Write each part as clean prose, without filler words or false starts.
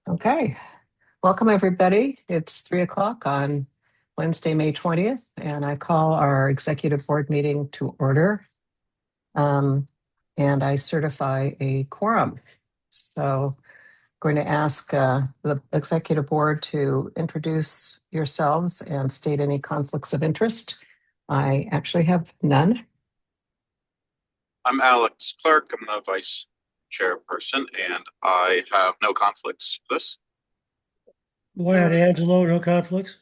Okay, welcome everybody. It's 3 o'clock on Wednesday, May 20th, and I call our executive board meeting to order. And I certify a quorum. So I'm going to ask the executive board to introduce yourselves and state any conflicts of interest. I actually have none. I'm Alex Clark. I'm the vice chairperson, and I have no conflicts with this. Wyatt Angelo, no conflicts.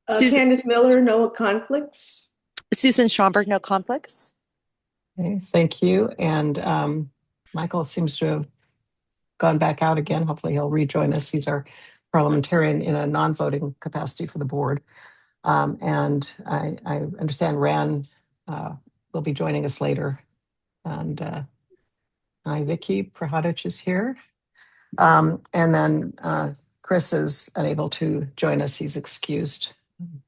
Candace Miller, no conflicts. Susan Schomburg, no conflicts. Okay, thank you. And Michael seems to have gone back out again. Hopefully he'll rejoin us. He's our parliamentarian in a non-voting capacity for the board. And I understand Ran will be joining us later. And hi, Vicky Prahadic is here. And then Chris is unable to join us. He's excused,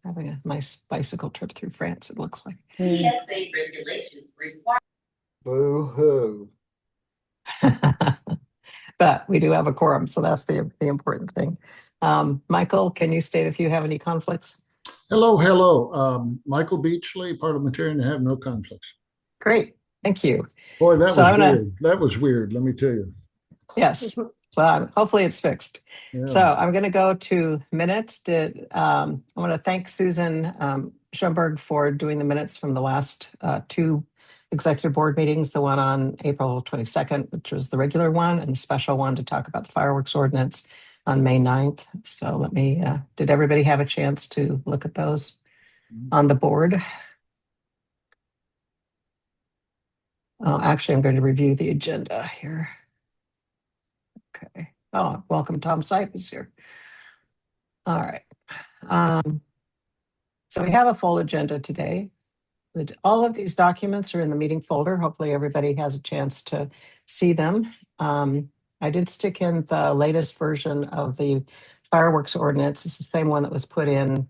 having a nice bicycle trip through France, it looks like. TSA regulations require. Boo-hoo. But we do have a quorum, so that's the important thing. Michael, can you state if you have any conflicts? Hello. Michael Beachley, parliamentarian. I have no conflicts. Great, thank you. Boy, that So was I'm gonna- weird. That was weird, let me tell you. Yes, well, hopefully it's fixed. Yeah. So I'm going to go to minutes. I want to thank Susan Schomburg for doing the minutes from the last two executive board meetings, the one on April 22nd, which was the regular one, and the special one to talk about the fireworks ordinance on May 9th. So let me, did everybody have a chance to look at those on the board? Actually, I'm going to review the agenda here. Okay. Oh, welcome, Tom Sipe is here. All right. So we have a full agenda today. All of these documents are in the meeting folder. Hopefully everybody has a chance to see them. I did stick in the latest version of the fireworks ordinance. It's the same one that was put in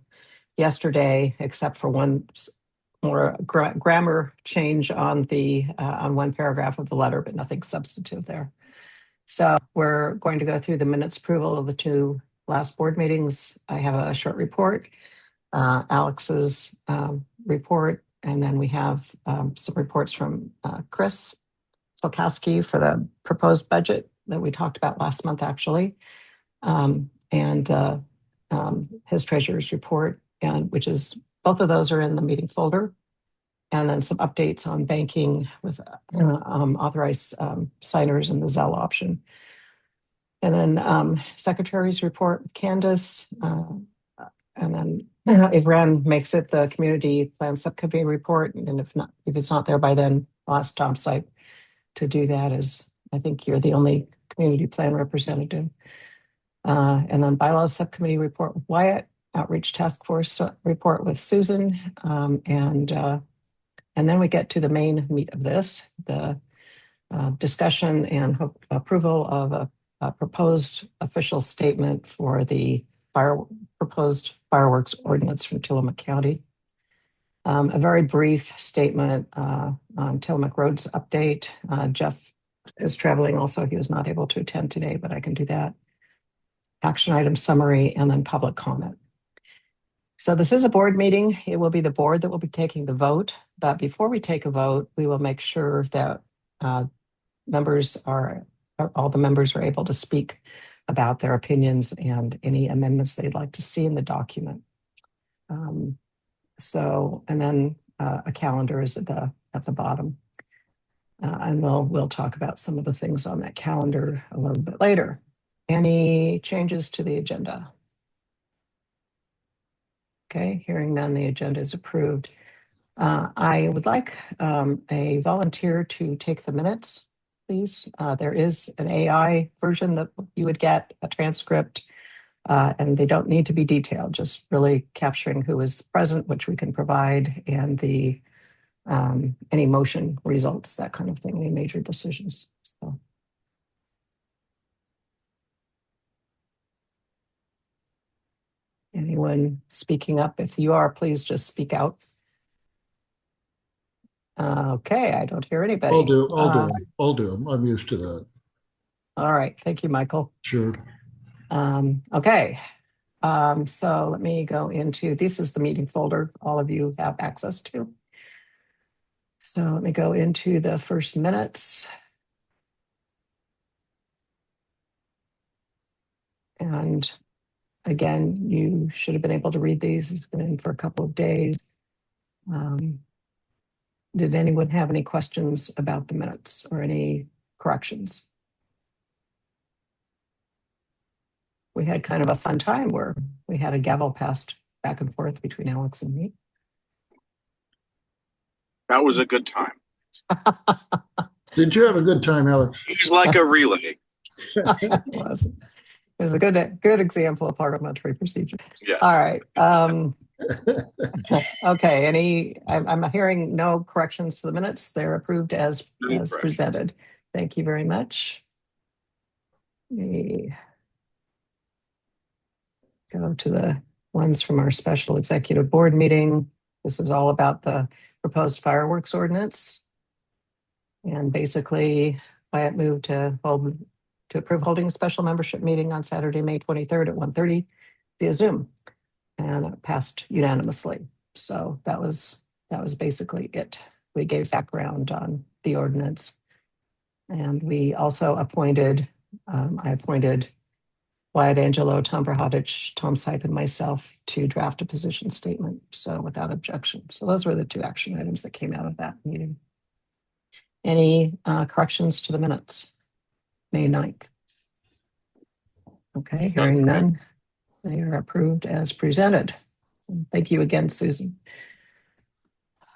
yesterday, except for one more grammar change on one paragraph of the letter, but nothing substantive there. So we're going to go through the minutes approval of the two last board meetings. I have a short report, Alex's report, and then we have some reports from Chris Salkowski for the proposed budget that we talked about last month, actually, and his treasurer's report, and which is both of those are in the meeting folder. And then some updates on banking with authorized signers and the Zelle option. And then secretary's report with Candace. And then if Ran makes it, the community plan subcommittee report. And if it's not there by then, I'll ask Tom Sipe to do that, as I think you're the only community plan representative. And then bylaws subcommittee report with Wyatt, outreach task force report with Susan, and then we get to the main meat of this, the discussion and approval of a proposed official statement for the proposed fireworks ordinance from Tillamook County. A very brief statement on Tillamook Road's update. Jeff is traveling also. He was not able to attend today, but I can do that. Action item summary, and then public comment. So this is a board meeting. It will be the board that will be taking the vote. But before we take a vote, we will make sure that all the members are able to speak about their opinions and any amendments they'd like to see in the document. And then a calendar is at the bottom. And we'll talk about some of the things on that calendar a little bit later. Any changes to the agenda? Okay, hearing none, the agenda is approved. I would like a volunteer to take the minutes, please. There is an AI version that you would get, a transcript, and they don't need to be detailed, just really capturing who was present, which we can provide, and the any motion results, that kind of thing, any major decisions. So. Anyone speaking up? If you are, please just speak out. Okay, I don't hear anybody. I'll do them. I'm used to that. All right, thank you, Michael. Sure. Okay. So let me go into, this is the meeting folder all of you have access to. So let me go into the first minutes. And again, you should have been able to read these. It's been in for a couple of days. Did anyone have any questions about the minutes or any corrections? We had kind of a fun time where we had a gavel passed back and forth between Alex and me. That was a good time. Did you have a good time, Alex? It was like a relay. It was a good example of parliamentary procedure. Yes. All right. Okay. I'm hearing no corrections to the minutes. They're approved as presented. Thank you very much. Let me go to the ones from our special executive board meeting. This was all about the proposed fireworks ordinance. And basically, Wyatt moved to approve holding a special membership meeting on Saturday, May 23rd at 1:30 via Zoom, and it passed unanimously. So that was basically it. We gave background on the ordinance, and we also appointed. I appointed Wyatt Angelo, Tom Brahadich, Tom Sipe, and myself to draft a position statement. So without objection. So those were the two action items that came out of that meeting. Any corrections to the minutes? May 9th. Okay, hearing none. They are approved as presented. Thank you again, Susan.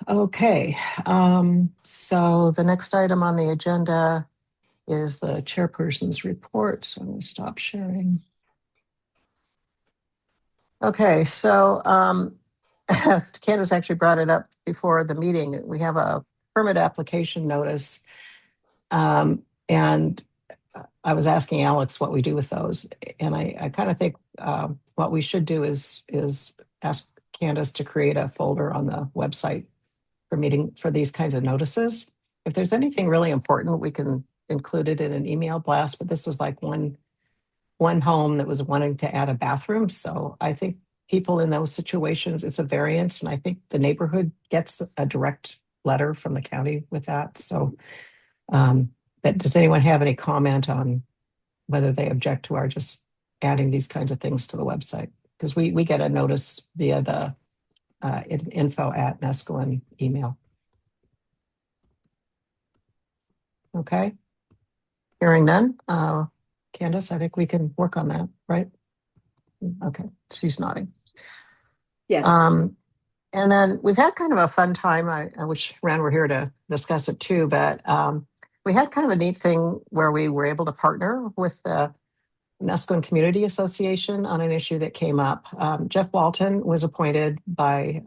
Okay, so the next item on the agenda is the chairperson's report. So I'm going to stop sharing. Okay, so Candace actually brought it up before the meeting. We have a permit application notice, and I was asking Alex what we do with those, and I kind of think what we should do is ask Candace to create a folder on the website for these kinds of notices. If there's anything really important, we can include it in an email blast. But this was like one home that was wanting to add a bathroom, so I think people in those situations, it's a variance, and I think the neighborhood gets a direct letter from the county with that. So. But does anyone have any comment on whether they object to our just adding these kinds of things to the website? Because we get a notice via the info@Nescoin email. Okay. Hearing none. Candace, I think we can work on that, right? Okay, she's nodding. Yes. And then we've had kind of a fun time. I wish Rand were here to discuss it too, but we had kind of a neat thing where we were able to partner with the Nescoin Community Association on an issue that came up. Jeff Walton was appointed by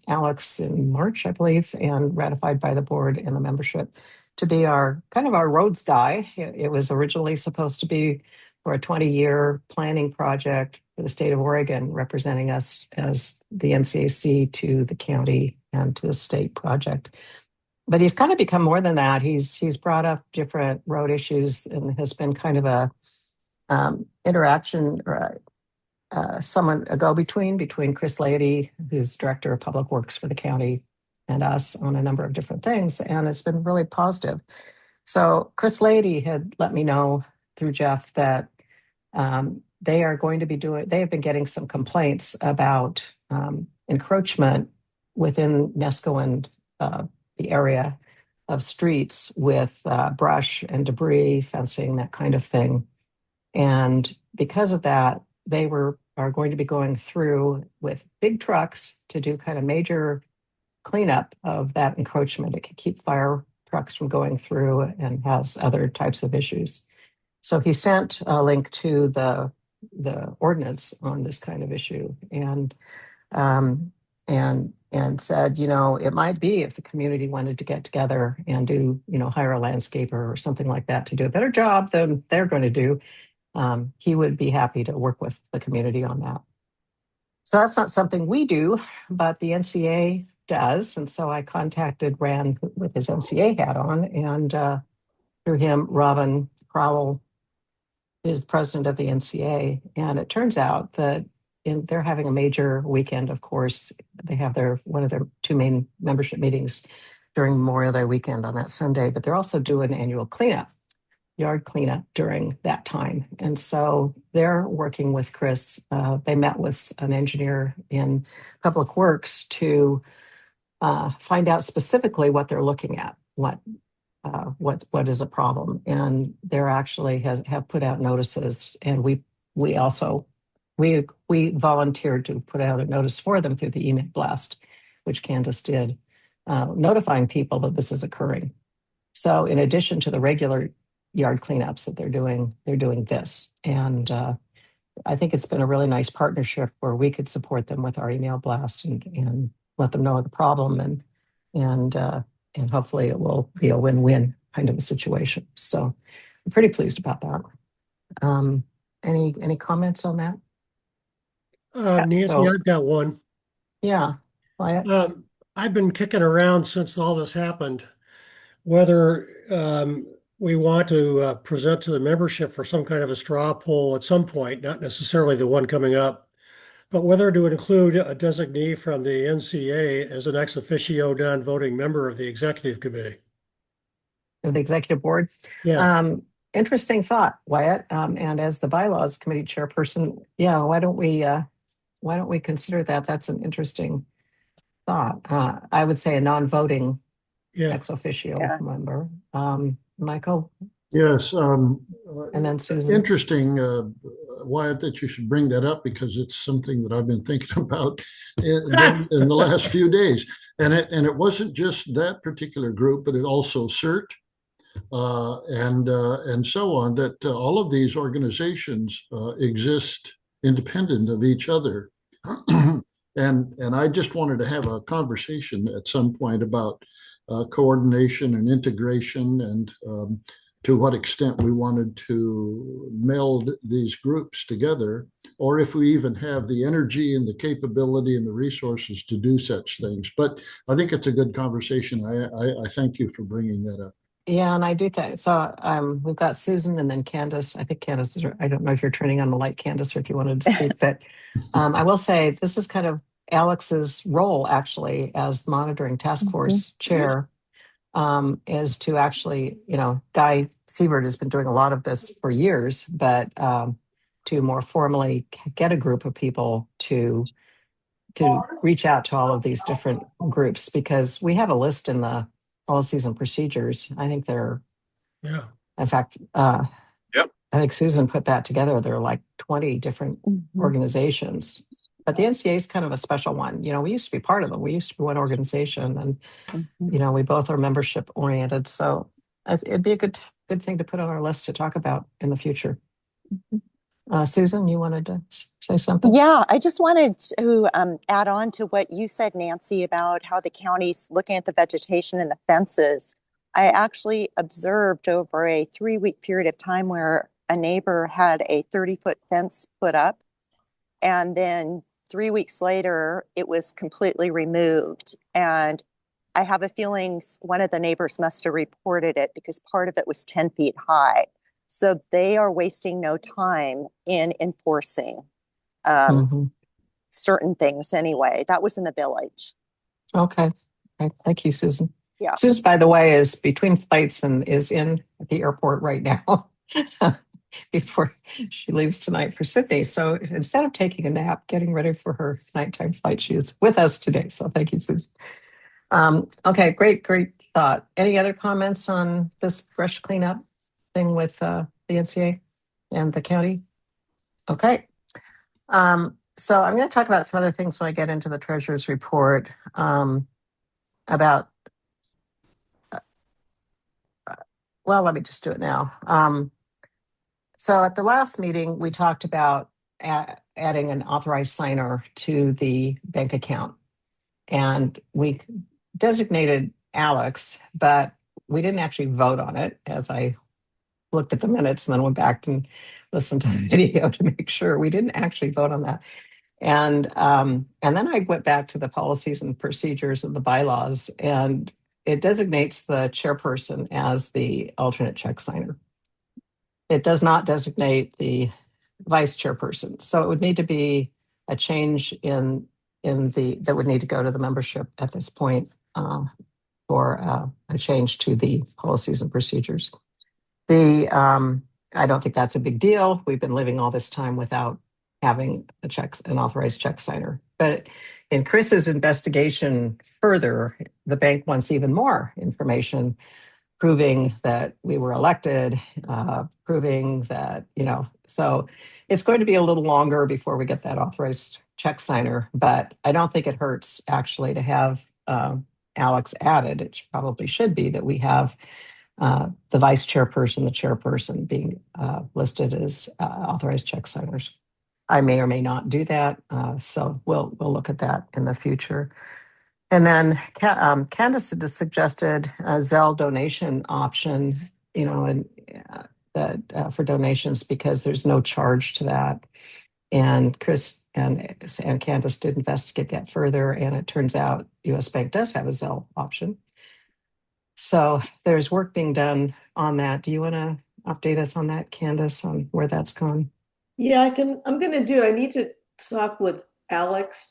Alex in March, I believe, and ratified by the board and the membership to be our roads guy. It was originally supposed to be for a 20-year planning project for the state of Oregon, representing us as the NCAC to the county and to the state project. But he's kind of become more than that. He's brought up different road issues and has been kind of a interaction or a go-between between Chris Leidy, who's director of public works for the county, and us on a number of different things. And it's been really positive. So Chris Leidy had let me know through Jeff that they have been getting some complaints about encroachment within Nescoin, the area of streets with brush and debris, fencing, that kind of thing. And because of that, they are going to be going through with big trucks to do kind of major cleanup of that encroachment. It can keep fire trucks from going through and has other types of issues. So he sent a link to the ordinance on this kind of issue and said, it might be if the community wanted to get together and do, hire a landscaper or something like that to do a better job than they're going to do. He would be happy to work with the community on that. So that's not something we do, but the NCA does. And so I contacted Rand with his NCA hat on, and through him, Robin Crowell is the president of the NCA. And it turns out that they're having a major weekend, of course. They have one of their two main membership meetings during Memorial Day weekend on that Sunday, but they're also doing an annual yard cleanup during that time. And so they're working with Chris. They met with an engineer in Public Works to find out specifically what they're looking at, what is a problem. And they're actually have put out notices, and we also volunteered to put out a notice for them through the email blast, which Candace did, notifying people that this is occurring. So in addition to the regular yard cleanups that they're doing this. And I think it's been a really nice partnership where we could support them with our email blast and let them know the problem, and hopefully it will be a win-win kind of a situation. So I'm pretty pleased about that. Any comments on that? Nancy, So- I've got one. Yeah. Wyatt? I've been kicking around since all this happened, whether we want to present to the membership for some kind of a straw poll at some point, not necessarily the one coming up, but whether to include a designee from the NCA as an ex officio non-voting member of the executive committee. Of the executive board. Yeah. Interesting thought, Wyatt. And as the bylaws committee chairperson, yeah, why don't we consider that? That's an interesting thought. I would say a non-voting Yeah. ex officio member. Michael, Yes. and then Susan. Interesting, Wyatt, that you should bring that up, because it's something that I've been thinking about in the last few days. And it wasn't just that particular group, but it also CERT and so on. That all of these organizations exist independent of each other. And I just wanted to have a conversation at some point about coordination and integration, and to what extent we wanted to meld these groups together, or if we even have the energy and the capability and the resources to do such things. But I think it's a good conversation. I thank you for bringing that up. Yeah, and I do think so. We've got Susan and then Candace. I think Candace I don't know if you're turning on the light, Candace, or if you wanted to speak, but I will say this is kind of Alex's role actually as monitoring task force chair, is to actually, Guy Siebert has been doing a lot of this for years, but to more formally get a group of people to reach out to all of these different groups, because we have a list in the policies and procedures. I think Yeah. in fact, Yep. I think Susan put that together. There are like 20 different organizations. But the NCA is kind of a special one. We used to be part of them. We used to be one organization, and we both are membership oriented. So it'd be a good thing to put on our list to talk about in the future. Susan, you wanted to say something? Yeah, I just wanted to add on to what you said, Nancy, about how the county's looking at the vegetation and the fences. I actually observed over a 3-week period of time where a neighbor had a 30-foot fence put up, and then 3 weeks later, it was completely removed. And I have a feeling one of the neighbors must have reported it, because part of it was 10 feet high. So they are wasting no time in enforcing certain things anyway. That was in the village. Okay. Thank you, Susan. Yeah. Susan, by the way, is between flights and is in at the airport right now before she leaves tonight for Sydney. So instead of taking a nap, getting ready for her nighttime flight, she is with us today. So thank you, Susan. Okay, great thought. Any other comments on this brush cleanup thing with the NCA and the county? Okay. So I'm going to talk about some other things when I get into the treasurer's report about, well, let me just do it now. So at the last meeting, we talked about adding an authorized signer to the bank account. And we designated Alex, but we didn't actually vote on it, as I looked at the minutes and then went back and listened to the video to make sure we didn't actually vote on that. And then I went back to the policies and procedures of the bylaws, and it designates the chairperson as the alternate check signer. it does not designate the vice chairperson. So it would need to be a change in that would need to go to the membership at this point for a change to the policies and procedures. I don't think that's a big deal. We've been living all this time without having an authorized check signer. But in Chris's investigation further, the bank wants even more information proving that we were elected, proving that, so it's going to be a little longer before we get that authorized check signer, but I don't think it hurts actually to have Alex added. It probably should be that we have the vice chairperson, the chairperson being listed as authorized check signers. I may or may not do that, so we'll look at that in the future. And then Candace had suggested a Zelle donation option, and that for donations because there's no charge to that. And Chris and Candace did investigate that further, and it turns out US Bank does have a Zelle option. So there's work being done on that. Do you want to update us on that, Candace, on where that's gone? Yeah, I'm going to do it. I need to talk with Chris,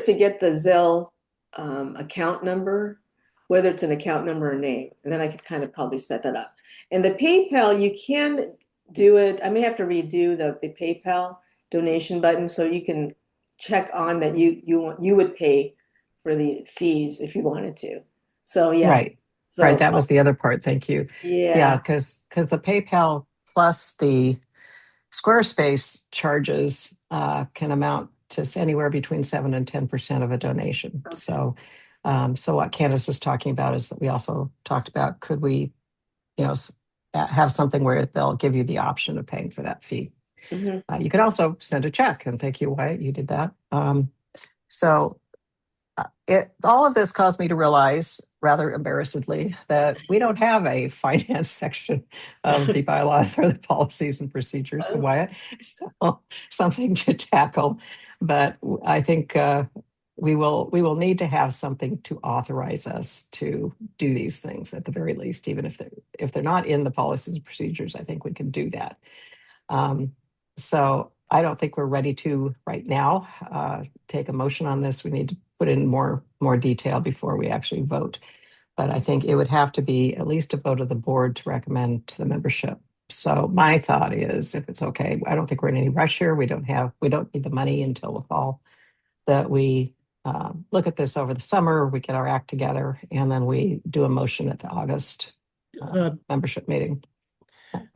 to get the Zelle account number, whether it's an account number or name. And then I could kind of probably set that up. And the PayPal, you can do it. I may have to redo the PayPal donation button so you can check on that you would pay for the fees if you wanted to. So yeah. Right. So, right. That was the other part. Thank you. Yeah. Because the PayPal plus the Squarespace charges can amount to anywhere between 7 and 10% of a donation. Okay. So what Candace is talking about is that we also talked about, could we, have something where they'll give you the option of paying for that fee. Mm-hmm. You could also send a check, and thank you, Wyatt, you did that. All of this caused me to realize, rather embarrassedly, that we don't have a finance section of the bylaws or the policies and procedures, so Wyatt. So something to tackle, but I think we will need to have something to authorize us to do these things at the very least, even if they're not in the policies and procedures. I think we can do that. So I don't think we're ready to right now take a motion on this. We need to put in more detail before we actually vote. But I think it would have to be at least a vote of the board to recommend to the membership. So my thought is, if it's okay, I don't think we're in any rush here. We don't need the money until the fall, that we look at this over the summer, we get our act together, and then we do a motion at the August membership meeting.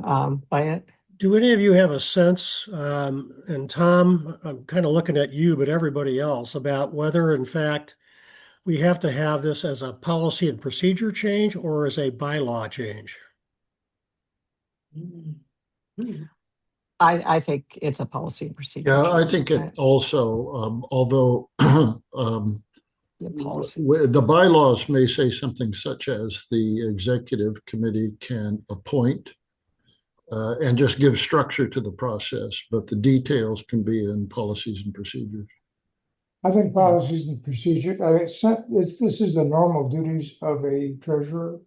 Wyatt? Do any of you have a sense, and Tom, I'm kind of looking at you, but everybody else, about whether in fact we have to have this as a policy and procedure change or as a bylaw change? I think it's a policy and procedure. Yeah, I change. think it also, although The policy. the bylaws may say something such as the executive committee can appoint and just give structure to the process, but the details can be in policies and procedures. I think policies and procedure, this is the normal duties of a treasurer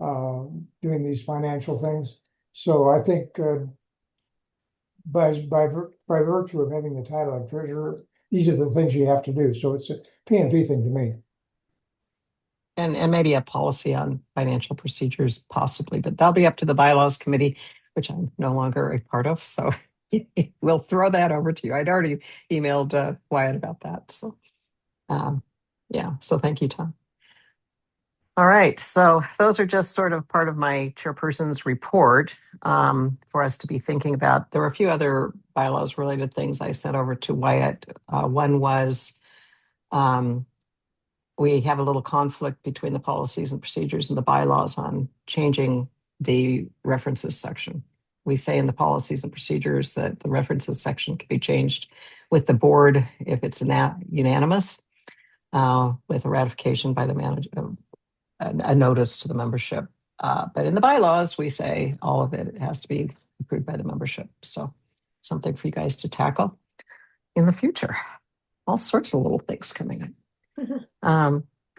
doing these financial things. So I think by virtue of having the title of treasurer, these are the things you have to do. So it's a P&P thing to me. And maybe a policy on financial procedures, possibly, but that'll be up to the bylaws committee, which I'm no longer a part of. So we'll throw that over to you. I'd already emailed Wyatt about that. So so thank you, Tom. All right, so those are just sort of part of my chairperson's report for us to be thinking about. There were a few other bylaws related things I sent over to Wyatt. One was we have a little conflict between the policies and procedures and the bylaws on changing the references section. We say in the policies and procedures that the references section can be changed with the board if it's unanimous, with a ratification by the manager, a notice to the membership. But in the bylaws, we say all of it has to be approved by the membership. So something for you guys to tackle in the future. All sorts of little things coming up.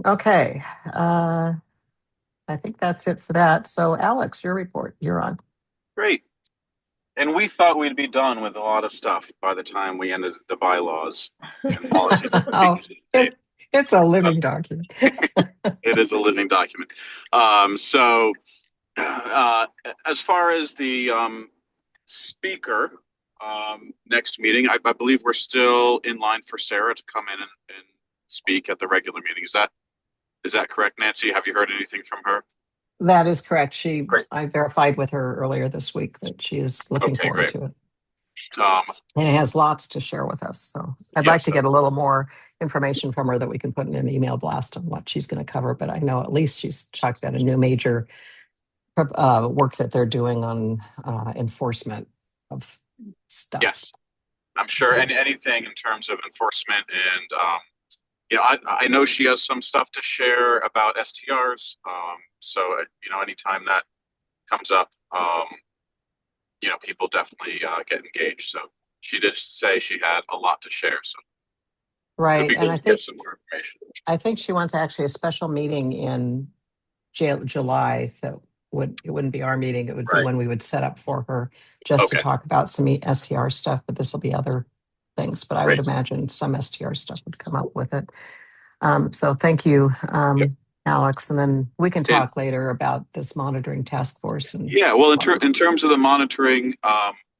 Okay. I think that's it for that. So Alex, your report, you're on. Great. And we thought we'd be done with a lot of stuff by the time we ended the bylaws and policies and Oh, procedures. it's a living document. It is a living document. So as far as the speaker next meeting, I believe we're still in line for Sarah to come in and speak at the regular meeting. Is that correct, Nancy? Have you heard anything from her? That is correct. Great. I verified with her earlier this week that she is looking Okay, forward great. to it. Um, And it has lots to share with us. So I'd Yes, like to get a that's- little more information from her that we can put in an email blast on what she's going to cover. But I know at least she's talked about a new major work that they're doing on enforcement of stuff. Yes, I'm sure. And anything in terms of enforcement and, I know she has some stuff to share about STRs. So, anytime that comes up, people definitely get engaged. So she did say she had a lot to share. So it'd Right. be And good I to get think some more information. I think she wants actually a special meeting in July. So it wouldn't be our meeting. It would be Right. when we would set up for her just to Okay. talk about some STR stuff. But this will be other things. But I would Great. imagine some STR stuff would come up with it. So thank you, Yep. Alex. And then we can And- talk later about this monitoring task force. And Yeah, well, in terms of the monitoring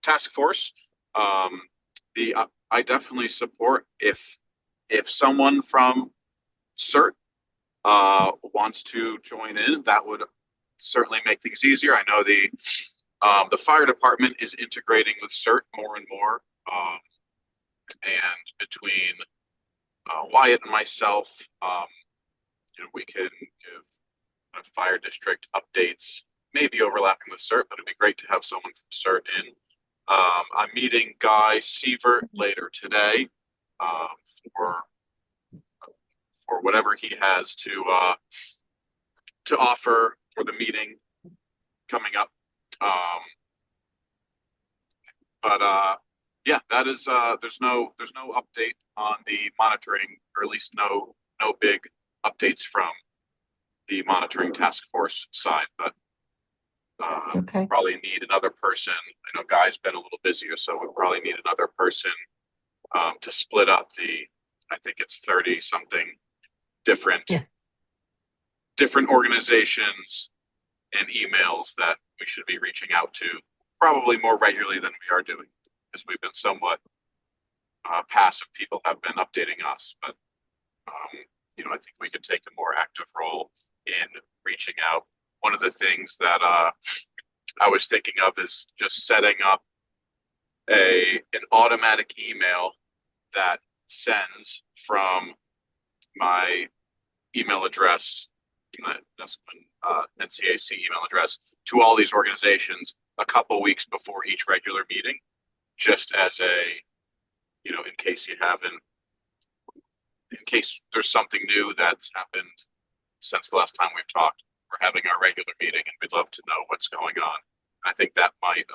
task force, I definitely support if someone from CERT wants to join in, that would certainly make things easier. I know the fire department is integrating with CERT more and more, and between Wyatt and myself, we can give fire district updates, maybe overlapping with CERT, but it'd be great to have someone from CERT in. I'm meeting Guy Sievert later today for whatever he has to offer for the meeting coming up. Yeah, that is there's no update on the monitoring, or at least no big updates from the monitoring task force side, but okay. probably need another person. I know Guy's been a little busier, so we probably need another person to split up I think it's 30 something different organizations and emails that we should be reaching out to probably more regularly than we are doing, because we've been somewhat passive. People have been updating us, but I think we could take a more active role in reaching out. One of the things that I was thinking of is just setting up an automatic email that sends from my email address, that's NCAC email address, to all these organizations a couple weeks before each regular meeting, just as in case there's something new that's happened since the last time we've talked. We're having our regular meeting and we'd love to know what's going on. I think that might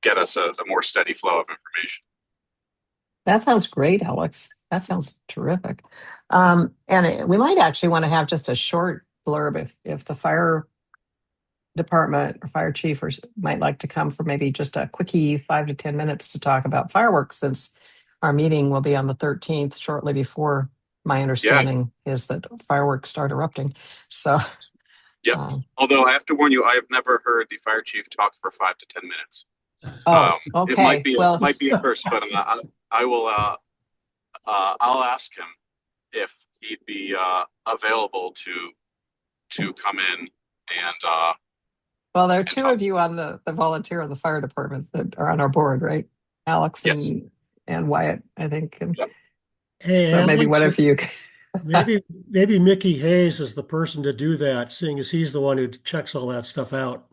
get us a more steady flow of information. That sounds great, Alex. That sounds terrific. We might actually want to have just a short blurb if the fire department or fire chief might like to come for maybe just a quickie 5 to 10 minutes to talk about fireworks, since our meeting will be on the 13th, shortly before my understanding is that fireworks start erupting. So, yeah. Although I have to warn you, I have never heard the fire chief talk for 5 to 10 minutes. Okay. It might be a first, but I will. I'll ask him if he'd be available to come in and. Well, there are two of you on the volunteer of the fire department that are on our board, right? Alex and Wyatt, I think. Hey, so maybe one of you. maybe Mickey Hayes is the person to do that, seeing as he's the one who checks all that stuff out.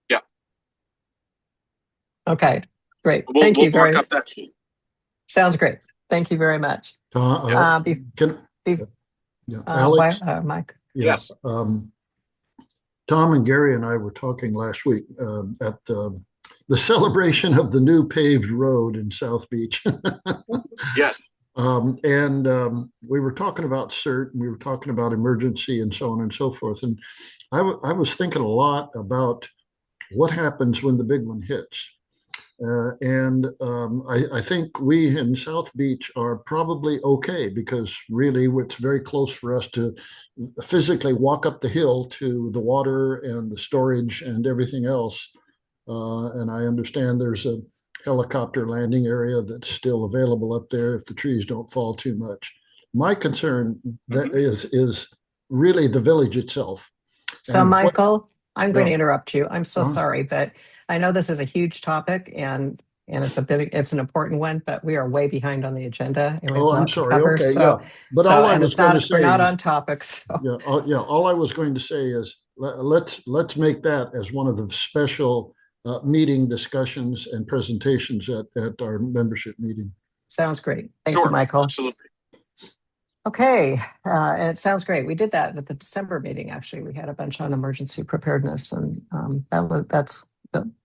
Yeah. Okay, great. We'll Thank you very mark up that sheet. Sounds great. Thank you very much. Alex? Mike. Yes. Tom and Gary and I were talking last week at the celebration of the new paved road in South Beach. Yes. We were talking about CERT, and we were talking about emergency and so on and so forth. And I was thinking a lot about what happens when the big one hits? I think we in South Beach are probably okay because really it's very close for us to physically walk up the hill to the water and the storage and everything else. And I understand there's a helicopter landing area that's still available up there if the trees don't fall too much. My concern that is really the village itself. So, And what- Michael, I'm going to Yeah. interrupt you. I'm so Uh-huh. sorry, but I know this is a huge topic and it's an important one, but we are way behind on the agenda and we have a I'm lot to sorry. cover. Okay, So, yeah. But all I and was it's going to not, say we're not is, on topic. So, yeah, all I was going to say is let's make that as one of the special meeting discussions and presentations at our membership meeting. sounds great. Thank you, Sure, Michael. absolutely. Okay, and it sounds great. We did that at the December meeting. Actually, we had a bunch on emergency preparedness, and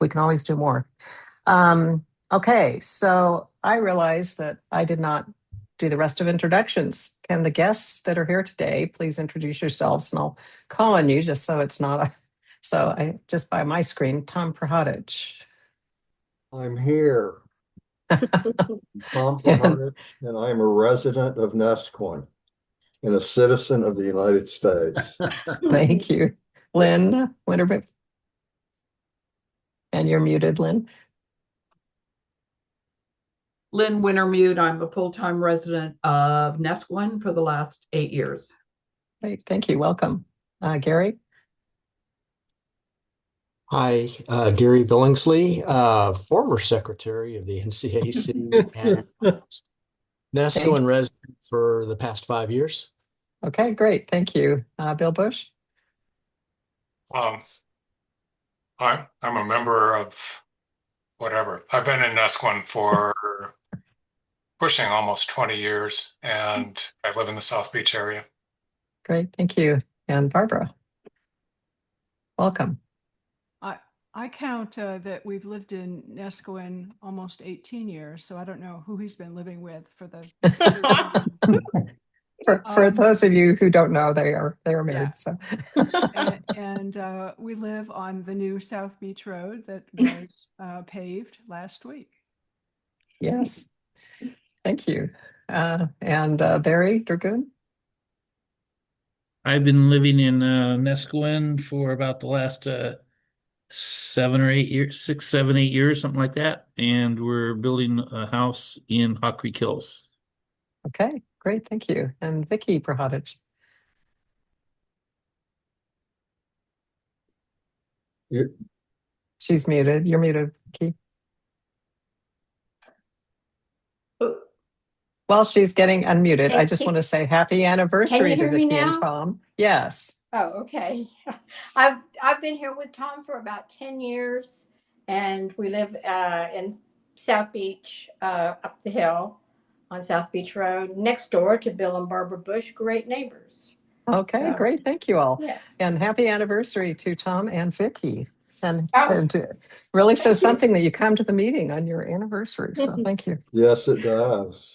we can always do more. Okay, so I realize that I did not do the rest of introductions. Can the guests that are here today please introduce yourselves, and I'll call on you just so it's not just by my screen. Tom Prahodich. I'm here. Tom Prahodich, and I'm a resident of Nescoin and a citizen of the United States. Thank you, Lynn Winterbuck. And you're muted, Lynn. Lynn Wintermute. I'm a full-time resident of Nescoin for the last 8 years. Great, thank you. Welcome, Gary. Hi, Gary Billingsley, former secretary of the NCAC and Nescoin resident for the past 5 years. Okay, great. Thank you. Bill Bush. I'm a member of whatever. I've been in Nescoin for pushing almost 20 years, and I live in the South Beach area. Great, thank you. And Barbara, welcome. I count that we've lived in Nescoin almost 18 years, so I don't know who he's been living with for the. For those of you who don't know, they are married. Yeah. So, we live on the new South Beach Road that was paved last week. Yes, thank you. And Barry Dragoon. I've been living in Nescoin for about the last 7 or 8 years, 6, 7, 8 years, something like that. And we're building a house in Hot Creek Hills. Okay, great, thank you. And Vicki Prahodich. She's muted. You're muted, Vicki. Well, she's getting unmuted. I just want to say happy anniversary to Vicki and Tom. Yes. Oh, okay. I've been here with Tom for about 10 years, and we live in South Beach, up the hill on South Beach Road, next door to Bill and Barbara Bush, great neighbors. Okay, So, great. Thank you all. yes. And happy anniversary to Tom and Vicki. And it really says something that you come to the meeting on your anniversary. So thank you. Yes, it does.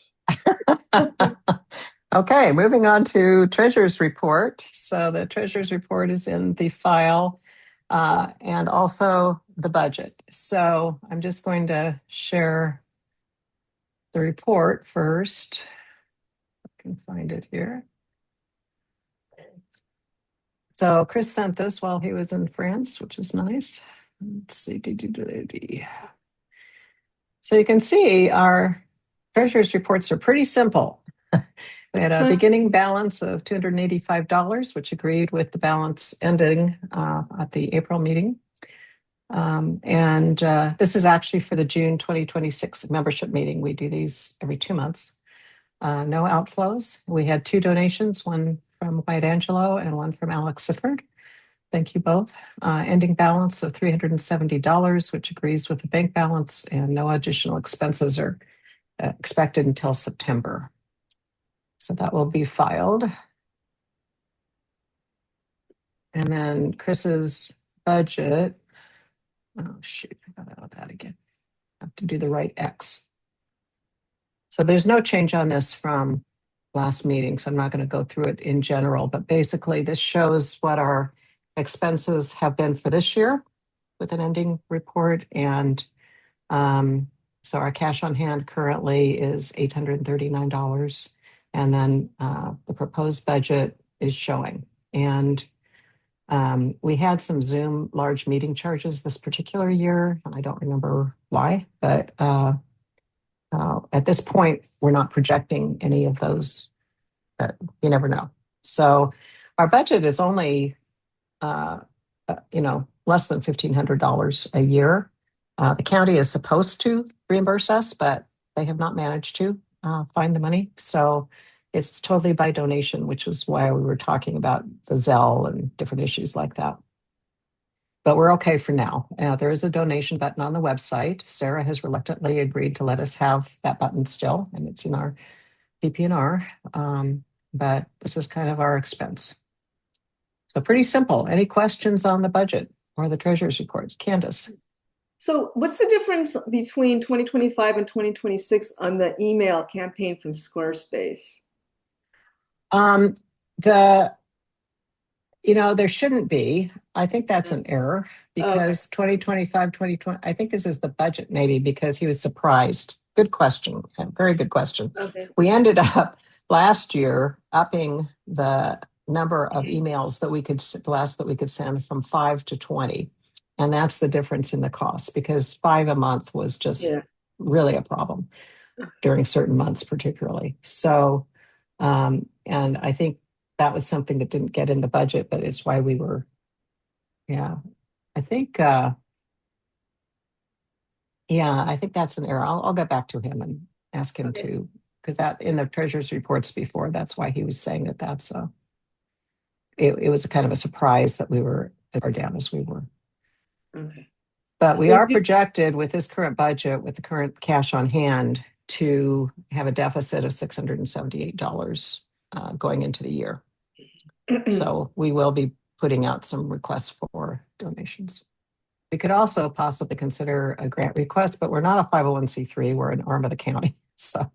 Okay, moving on to Treasurer's Report. So the Treasurer's Report is in the file and also the budget. So I'm just going to share the report first. I can find it here. So Chris sent this while he was in France, which is nice. Let's see. So you can see our Treasurer's reports are pretty simple. We had a beginning balance of $285, which agreed with the balance ending at the April meeting. This is actually for the June 2026 membership meeting. We do these every 2 months. No outflows. We had 2 donations, one from White Angelo and one from Alex Sifford. Thank you both. Ending balance of $370, which agrees with the bank balance, and no additional expenses are expected until September. So that will be filed. And then Chris's budget. Oh, shoot, I got out of that again. I have to do the right X. So there's no change on this from last meeting, so I'm not going to go through it in general, but basically this shows what our expenses have been for this year, with an ending report. And so our cash on hand currently is $839. And then the proposed budget is showing. And we had some Zoom large meeting charges this particular year. And I don't remember why, but at this point, we're not projecting any of those. You never know. So our budget is only, less than $1,500 a year. The county is supposed to reimburse us, but they have not managed to find the money. So it's totally by donation, which is why we were talking about the Zelle and different issues like that. But we're okay for now. There is a donation button on the website. Sarah has reluctantly agreed to let us have that button still, and it's in our PPNR. But this is kind of our expense. So pretty simple. Any questions on the budget or the treasurer's report? Candace. So what's the difference between 2025 and 2026 on the email campaign from Squarespace? There shouldn't be. I think that's an error because 2025, 2020, I think this is the budget maybe because he was surprised. Good question. Very good question. Okay. We ended up last year upping the number of emails that we could send from 5 to 20. And that's the difference in the cost because 5 a month was just really a problem during certain months, particularly. So, and I think that was something that didn't get in the budget, but it's why we were, I think that's an error. I'll get back to him and ask him to, because that in the treasurer's reports before, that's why he was saying that that's it was a kind of a surprise that we were as far down as we were. Okay. But we are projected with this current budget, with the current cash on hand, to have a deficit of $678 going into the year. So we will be putting out some requests for donations. We could also possibly consider a grant request, but we're not a 501c3. We're an arm of the county. So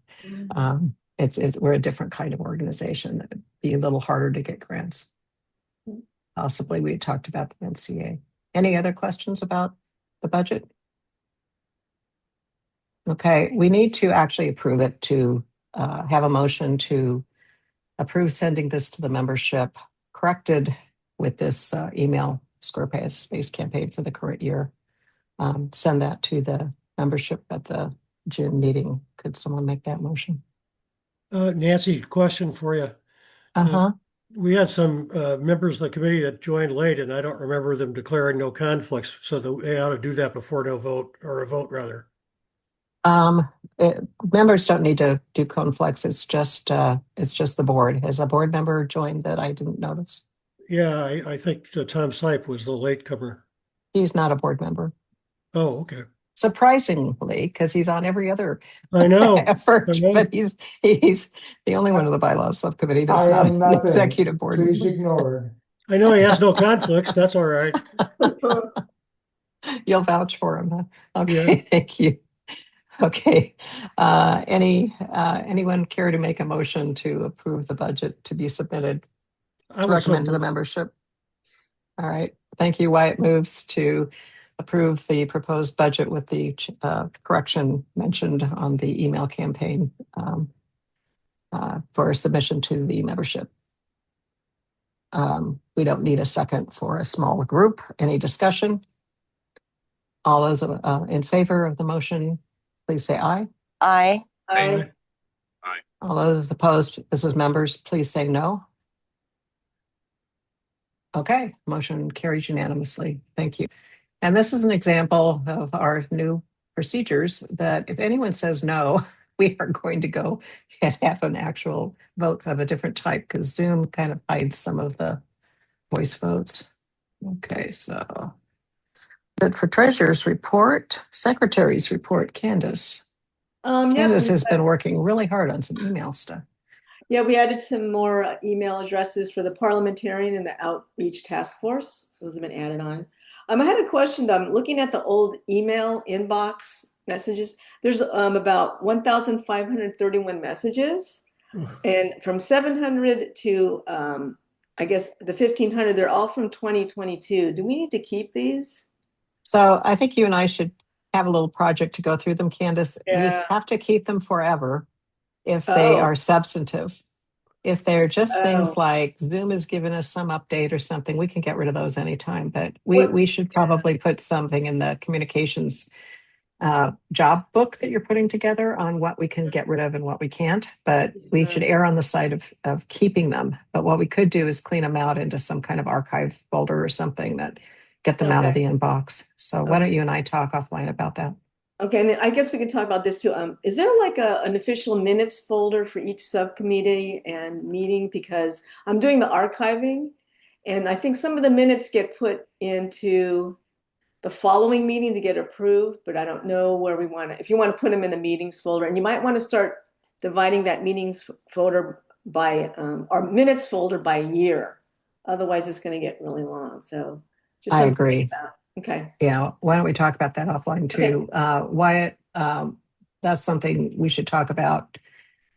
we're a different kind of organization. It would be a little harder to get grants. Possibly we talked about the NCA. Any other questions about the budget? Okay, we need to actually approve it to have a motion to approve sending this to the membership, corrected with this email Squarespace campaign for the current year. Send that to the membership at the June meeting. Could someone make that motion? Nancy, question for you. We had some members of the committee that joined late, and I don't remember them declaring no conflicts. So they ought to do that before no vote, or a vote rather. Members don't need to do conflicts. It's just the board. Has a board member joined that I didn't notice? Yeah, I think Tom Sipe was the latecomer. He's not a board member. Oh, okay. Surprisingly, because he's on every other effort, but he's the only one of the bylaws subcommittee that's not an executive board. Please ignore I know he has no conflict. That's all right. You'll vouch for him, huh? Okay, thank you. Okay, anyone care to make a motion to approve the budget to be submitted to recommend to the membership? All right, thank you. Wyatt moves to approve the proposed budget with the correction mentioned on the email campaign for submission to the membership. We don't need a second for a small group. Any discussion? All those in favor of the motion, please say aye. Aye. Aye. All those opposed, this is members, please say no. Okay, motion carries unanimously. Thank you. And this is an example of our new procedures that if anyone says no, we are going to go and have an actual vote of a different type because Zoom kind of hides some of the voice votes. Okay, so good for treasurer's report, secretary's report, Candace. Candace has been working really hard on some email stuff. Yeah, we added some more email addresses for the parliamentarian and the outreach task force. Those have been added on. I had a question. I'm looking at the old email inbox messages. There's about 1,531 messages. And from 700 to, I guess, the 1,500, they're all from 2022. Do we need to keep these? So I think you and I should have a little project to go through them, Candace. Yeah. We have to keep them forever if they are substantive. If they're just things like Zoom has given us some update or something, we can get rid of those anytime. But we should probably put something in the communications job book that you're putting together on what we can get rid of and what we can't. But we should err on the side of keeping them. But what we could do is clean them out into some kind of archive folder or something that get them out of the inbox. So why don't you and I talk offline about that? Okay, and I guess we could talk about this too. Is there like an official minutes folder for each subcommittee and meeting? Because I'm doing the archiving, and I think some of the minutes get put into the following meeting to get approved, but I don't know where we want to, if you want to put them in a meetings folder, and you might want to start dividing that meetings folder by, or minutes folder by year. Otherwise, it's going to get really long. So just I something to agree. think about. Okay. Yeah, why don't we talk about that offline too? Wyatt, that's something we should talk about.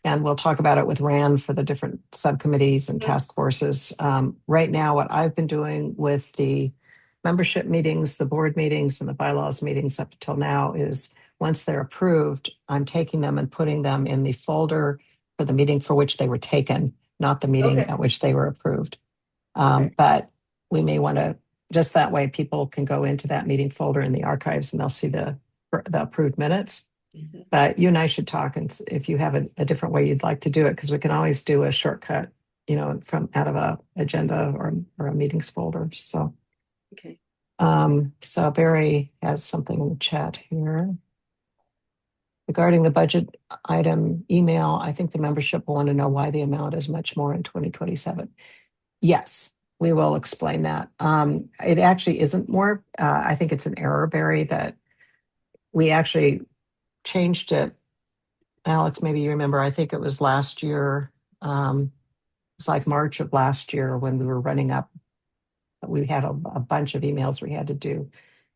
And we'll talk about it with Rand for the different subcommittees and task forces. Right now, what I've been doing with the membership meetings, the board meetings, and the bylaws meetings up until now is once they're approved, I'm taking them and putting them in the folder for the meeting for which they were taken, not the meeting at which they were approved. But we may want to, just that way people can go into that meeting folder in the archives and they'll see the approved minutes. But you and I should talk, and if you have a different way you'd like to do it, because we can always do a shortcut, from out of a agenda or a meetings folder. So, so Barry has something in the chat here regarding the budget item email. I think the membership will want to know why the amount is much more in 2027. Yes, we will explain that. It actually isn't more. I think it's an error, Barry, that we actually changed it. Alex, maybe you remember, I think it was last year. It was like March of last year when we were running up. We had a bunch of emails we had to do.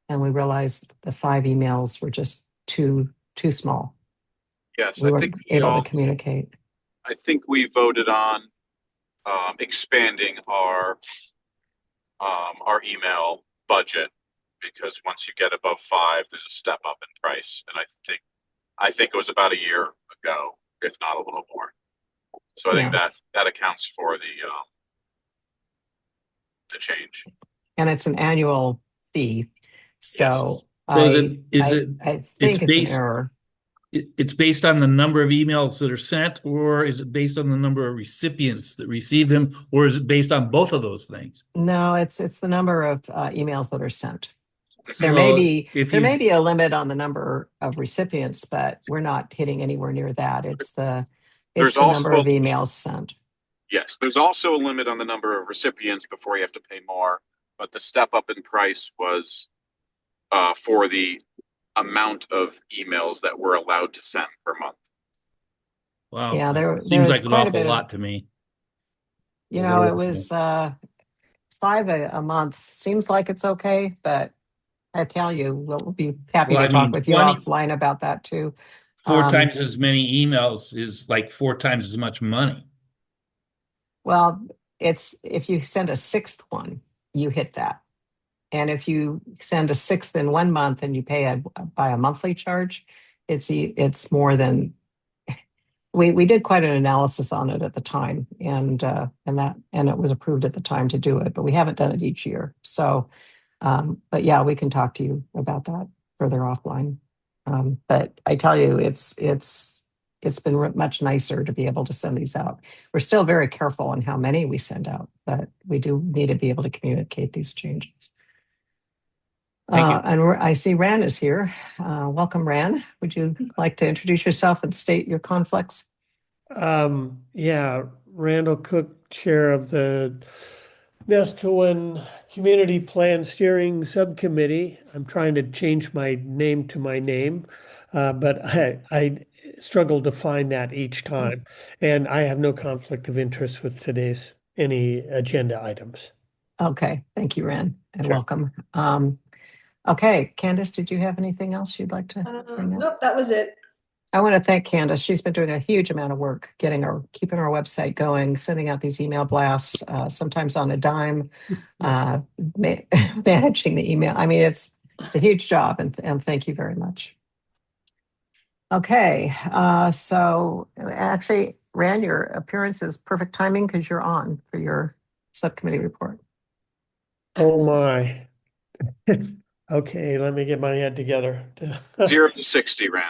And we realized the 5 emails were just too small. Yes, We I weren't think able to communicate. I think we voted on expanding our email budget, because once you get above 5, there's a step up in price, and I think it was about a year ago, if not a little more. So I think that accounts for the change. And it's an annual fee, so Yes. I it's think it's an error. It's based on the number of emails that are sent, or is it based on the number of recipients that receive them, or is it based on both of those things? No, it's the number of emails that are sent. So There may be a limit on the number of recipients, but we're not hitting anywhere near that. It's the number of emails sent. Yes, there's also a limit on the number of recipients before you have to pay more, but the step up in price was for the amount of emails that we're allowed to send per month. Wow. Yeah, there seems was like an quite a awful bit lot to me. It was 5 a month. Seems like it's okay, but I tell you, we'll be happy to talk with you offline about that too. 4 times as many emails is like 4 times as much money. Well, it's if you send a 6th one, you hit that. And if you send a 6th in 1 month and you pay by a monthly charge, it's more than. We did quite an analysis on it at the time, and it was approved at the time to do it, but we haven't done it each year. So, but yeah, we can talk to you about that further offline. But I tell you, it's been much nicer to be able to send these out. We're still very careful on how many we send out, but we do need to be able to communicate these changes. And I see Ran is here. Welcome, Ran. Would you like to introduce yourself and state your conflicts? Yeah, Randall Cook, chair of the Neskowin Community Plan Steering Subcommittee. I'm trying to change my name to my name, but I struggle to find that each time. And I have no conflict of interest with today's any agenda items. Okay, thank you, Ran, and welcome. Okay, Candace, did you have anything else you'd like to bring up? Nope, that was it. I want to thank Candace. She's been doing a huge amount of work keeping our website going, sending out these email blasts, sometimes on a dime, managing the email. I mean, It's a huge job, and thank you very much. Okay, so actually, Rand, your appearance is perfect timing because you're on for your subcommittee report. Oh my. Okay, let me get my head together. 0 to 60, Ren.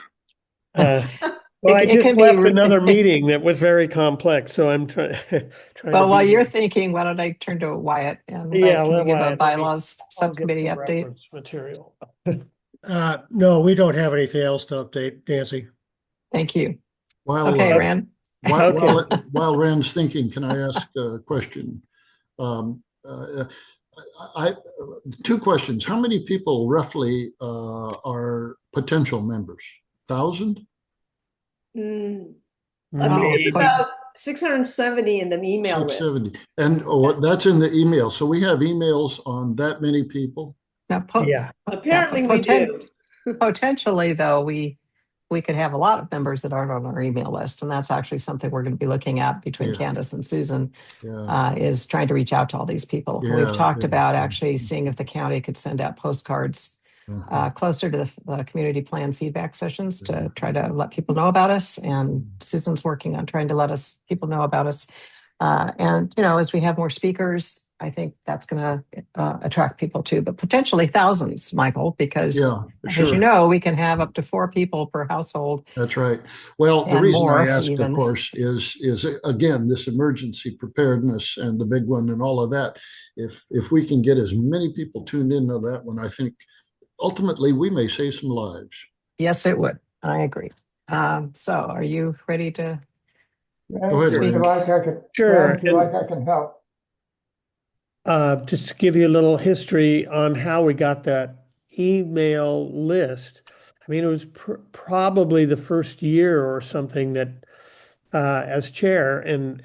Well, I It just can left be another meeting that was very complex, so I'm trying Well, to while be. you're thinking, why don't I turn to Wyatt and Yeah, Wyatt, can you give a Wyatt, bylaws I'll get subcommittee some update? reference material. No, we don't have anything else to update, Nancy. Thank you. While, Okay, Rand. while Rand's thinking, can I ask a question? Two questions. How many people roughly are potential members? 1,000? I think it's about 670 in the email list. 670. And that's in the email. So we have emails on that many people? Yeah. Apparently we do. Potentially, though, we could have a lot of members that aren't on our email list, and that's actually something we're going to be looking at between Candace and Susan, is trying to reach out to all these people. We've talked about actually seeing if the county could send out postcards closer to the community plan feedback sessions to try to let people know about us, and Susan's working on trying to let people know about us. And, as we have more speakers, I think that's going to attract people too, but potentially thousands, Michael, because as you know, we can have up to 4 people per household. That's right. Well, the reason I ask, even. of course, is again, this emergency preparedness and the big one and all of that. If we can get as many people tuned into that one, I think ultimately we may save some lives. Yes, it would. I agree. So are you ready to Go ahead, speak? Sure. If you like, I can help. Just to give you a little history on how we got that email list. I mean, it was probably the first year or something that as chair, and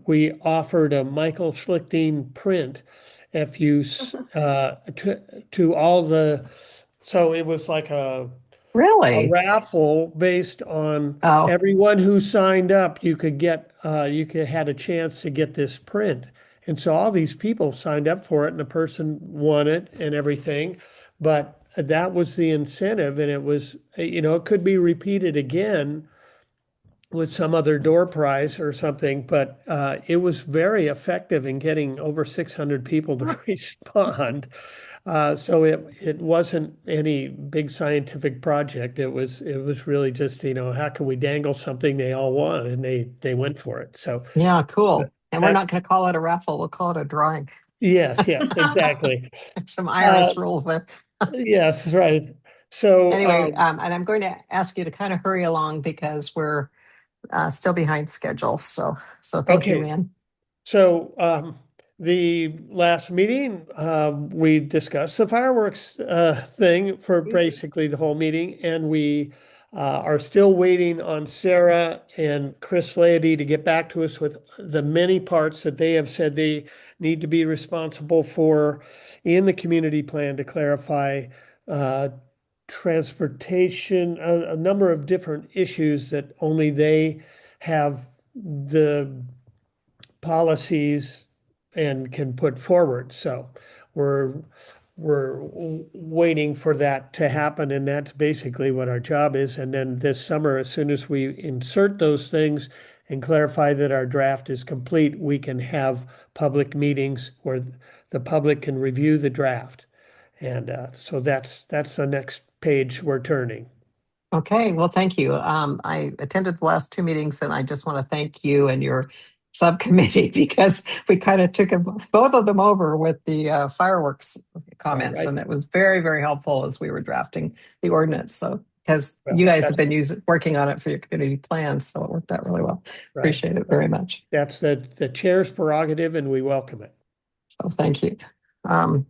we offered a Michael Schlichting print, FUs, to all the. So it was like a raffle based on everyone who signed up. You could get had a chance to get this print. And so all these people signed up for it, and the person won it and everything. But that was the incentive, and it was, it could be repeated again with some other door prize or something. But it was very effective in getting over 600 people to respond. So it wasn't any big scientific project. It was really just, how can we dangle something they all want, and they went for it. So yeah, cool. And we're not going to call it a raffle. We'll call it a drawing. Yes, exactly. Some IRS rules there. Yes, right. So anyway, and I'm going to ask you to kind of hurry along because we're still behind schedule. So thank you, Rand. So the last meeting, we discussed the fireworks thing for basically the whole meeting, and we are still waiting on Sarah and Chris Laity to get back to us with the many parts that they have said they need to be responsible for in the community plan to clarify transportation, a number of different issues that only they have the policies and can put forward. So we're waiting for that to happen, and that's basically what our job is. And then this summer, as soon as we insert those things and clarify that our draft is complete, we can have public meetings where the public can review the draft. And so that's the next page we're turning. Okay, well, thank you. I attended the last 2 meetings, and I just want to thank you and your subcommittee because we kind of took both of them over with the fireworks comments, and it was very, very helpful as we were drafting the ordinance. So because you guys have been working on it for your community plan, so it worked out really well. Right. Appreciate it very much. That's the chair's prerogative, and we welcome it. So thank you. All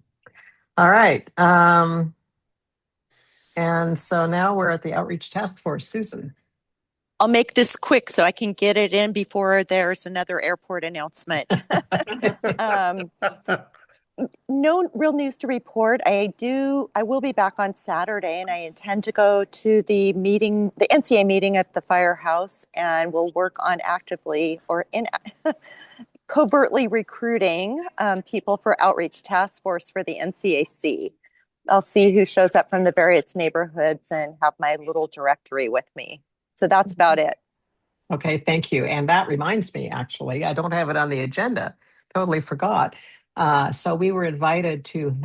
right. And so now we're at the Outreach Task Force. Susan. I'll make this quick so I can get it in before there's another airport announcement. No real news to report. I will be back on Saturday, and I intend to go to the meeting, the NCA meeting at the firehouse, and we'll work on actively or covertly recruiting people for Outreach Task Force for the NCAC. I'll see who shows up from the various neighborhoods and have my little directory with me. So that's about it. Okay, thank you. And that reminds me, actually, I don't have it on the agenda. Totally forgot. So we were invited to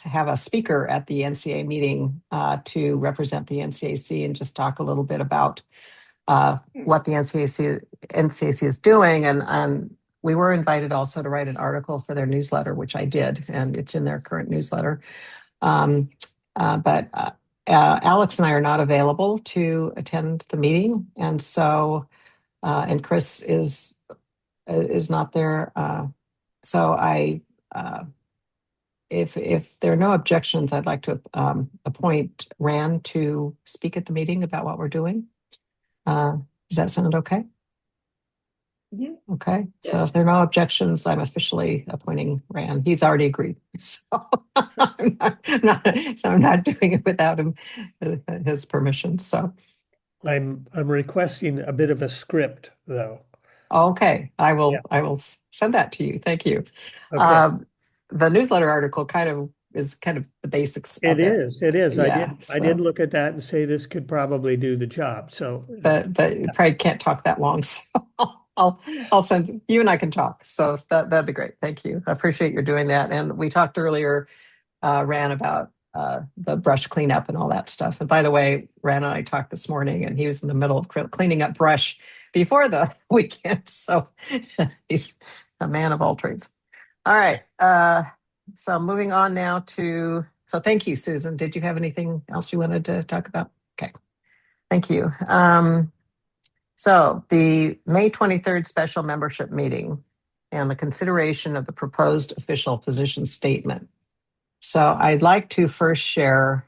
have a speaker at the NCA meeting to represent the NCAC and just talk a little bit about what the NCAC is doing. And we were invited also to write an article for their newsletter, which I did, and it's in their current newsletter. But Alex and I are not available to attend the meeting, and so and Chris is not there. So if there are no objections, I'd like to appoint Rand to speak at the meeting about what we're doing. Does that sound okay? Yeah. Okay, so Yes. if there are no objections, I'm officially appointing Rand. He's already agreed, so I'm not doing it without his permission. So, I'm requesting a bit of a script, though. okay, I will Yeah. send that to you. Thank you. Okay. The newsletter article is kind of the basics of It it. is. It is. Yeah, I did look at that and say this could probably do the job. So but you probably can't talk that long, so I'll send you and I can talk. So that'd be great. Thank you. I appreciate you doing that. And we talked earlier, Ran, about the brush cleanup and all that stuff. And by the way, Ran and I talked this morning, and he was in the middle of cleaning up brush before the weekend. So he's a man of all trades. All right. So moving on now so thank you, Susan. Did you have anything else you wanted to talk about? Okay. Thank you. So the May 23rd special membership meeting and the consideration of the proposed official position statement. So I'd like to first share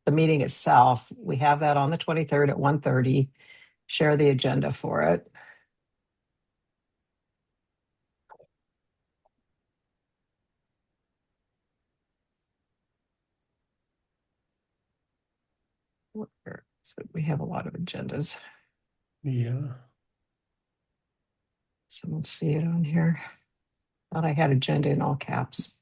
the meeting itself. We have that on the 23rd at 1:30. Share the agenda for it. So we have a lot of agendas. yeah. Someone see it on here. Thought I had agenda in all caps.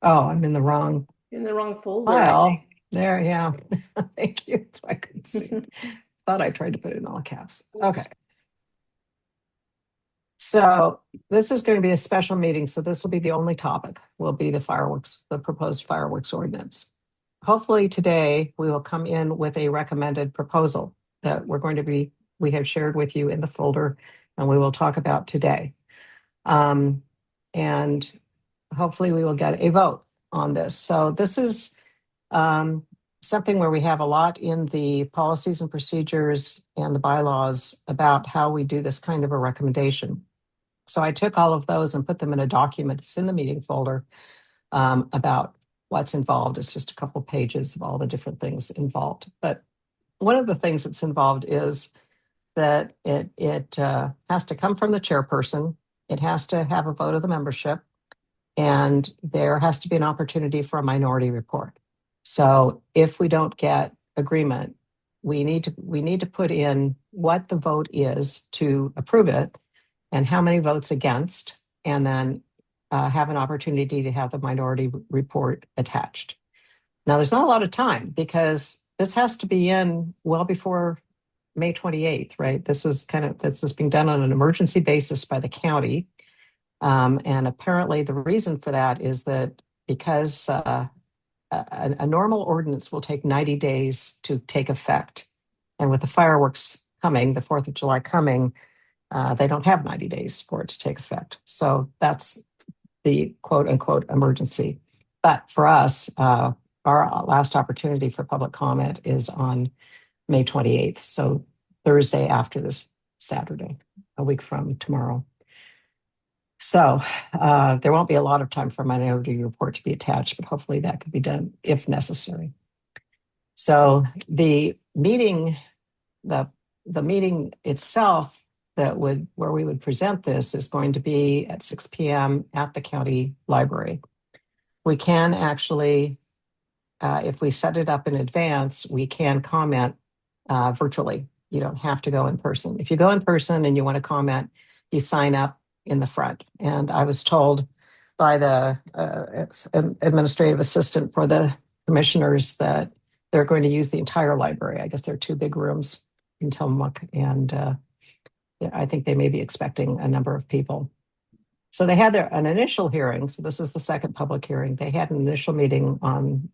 Oh, I'm in the wrong In the wrong folder. file. There, yeah. Thank you. So I couldn't see it. Thought I tried to put it in all caps. Okay. So this is going to be a special meeting. So this will be the only topic, will be the proposed fireworks ordinance. Hopefully today we will come in with a recommended proposal that we have shared with you in the folder, and we will talk about today. And hopefully we will get a vote on this. So this is something where we have a lot in the policies and procedures and the bylaws about how we do this kind of a recommendation. So I took all of those and put them in a document that's in the meeting folder about what's involved. It's just a couple pages of all the different things involved. But one of the things that's involved is that it has to come from the chairperson. It has to have a vote of the membership, and there has to be an opportunity for a minority report. So if we don't get agreement, we need to put in what the vote is to approve it and how many votes against, and then have an opportunity to have the minority report attached. Now, there's not a lot of time because this has to be in well before May 28th, right? This is being done on an emergency basis by the county. And apparently the reason for that is that because a normal ordinance will take 90 days to take effect. And with the fireworks coming, the 4th of July coming, they don't have 90 days for it to take effect. So that's the quote unquote emergency. But for us, our last opportunity for public comment is on May 28th. So Thursday after this Saturday, a week from tomorrow. So there won't be a lot of time for a minority report to be attached, but hopefully that could be done if necessary. So the meeting itself where we would present this is going to be at 6 p.m. at the county library. We can actually, if we set it up in advance, we can comment virtually. You don't have to go in person. If you go in person and you want to comment, you sign up in the front. And I was told by the administrative assistant for the commissioners that they're going to use the entire library. I guess there are 2 big rooms in Tillamook, and I think they may be expecting a number of people. So they had an initial hearing. So this is the second public hearing. They had an initial meeting on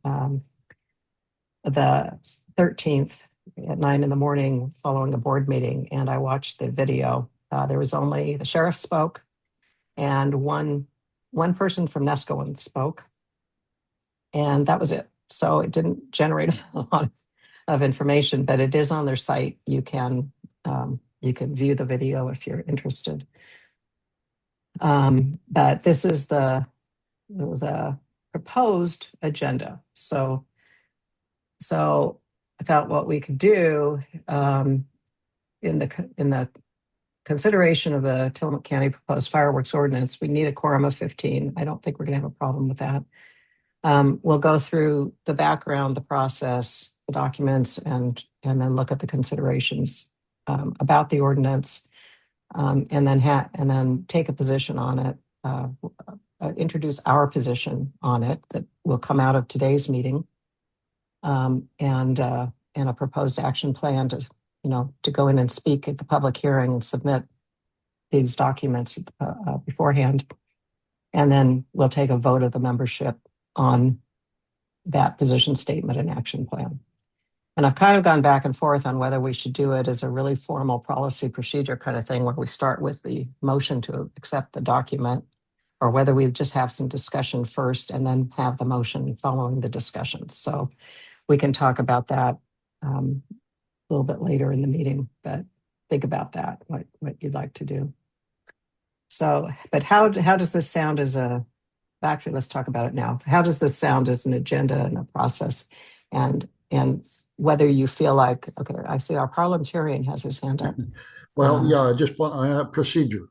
the 13th at 9 a.m. following a board meeting, and I watched the video. There was only the sheriff spoke, and one person from Nescowan spoke, and that was it. So it didn't generate a lot of information, but it is on their site. You can view the video if you're interested. But this is the proposed agenda. So I thought what we could do in the consideration of the Tillamook County proposed fireworks ordinance, we need a quorum of 15. I don't think we're going to have a problem with that. We'll go through the background, the process, the documents, and then look at the considerations about the ordinance, and then take a position on it, introduce our position on it that will come out of today's meeting, and a proposed action plan to go in and speak at the public hearing and submit these documents beforehand. And then we'll take a vote of the membership on that position statement and action plan. And I've kind of gone back and forth on whether we should do it as a really formal policy procedure kind of thing, where we start with the motion to accept the document, or whether we just have some discussion first and then have the motion following the discussion. So we can talk about that a little bit later in the meeting, but think about that, what you'd like to do. So, but how does this sound as actually, let's talk about it now. How does this sound as an agenda and a process, and whether you feel like, okay, I see our parliamentarian has his hand up. Well, yeah, I just want procedure.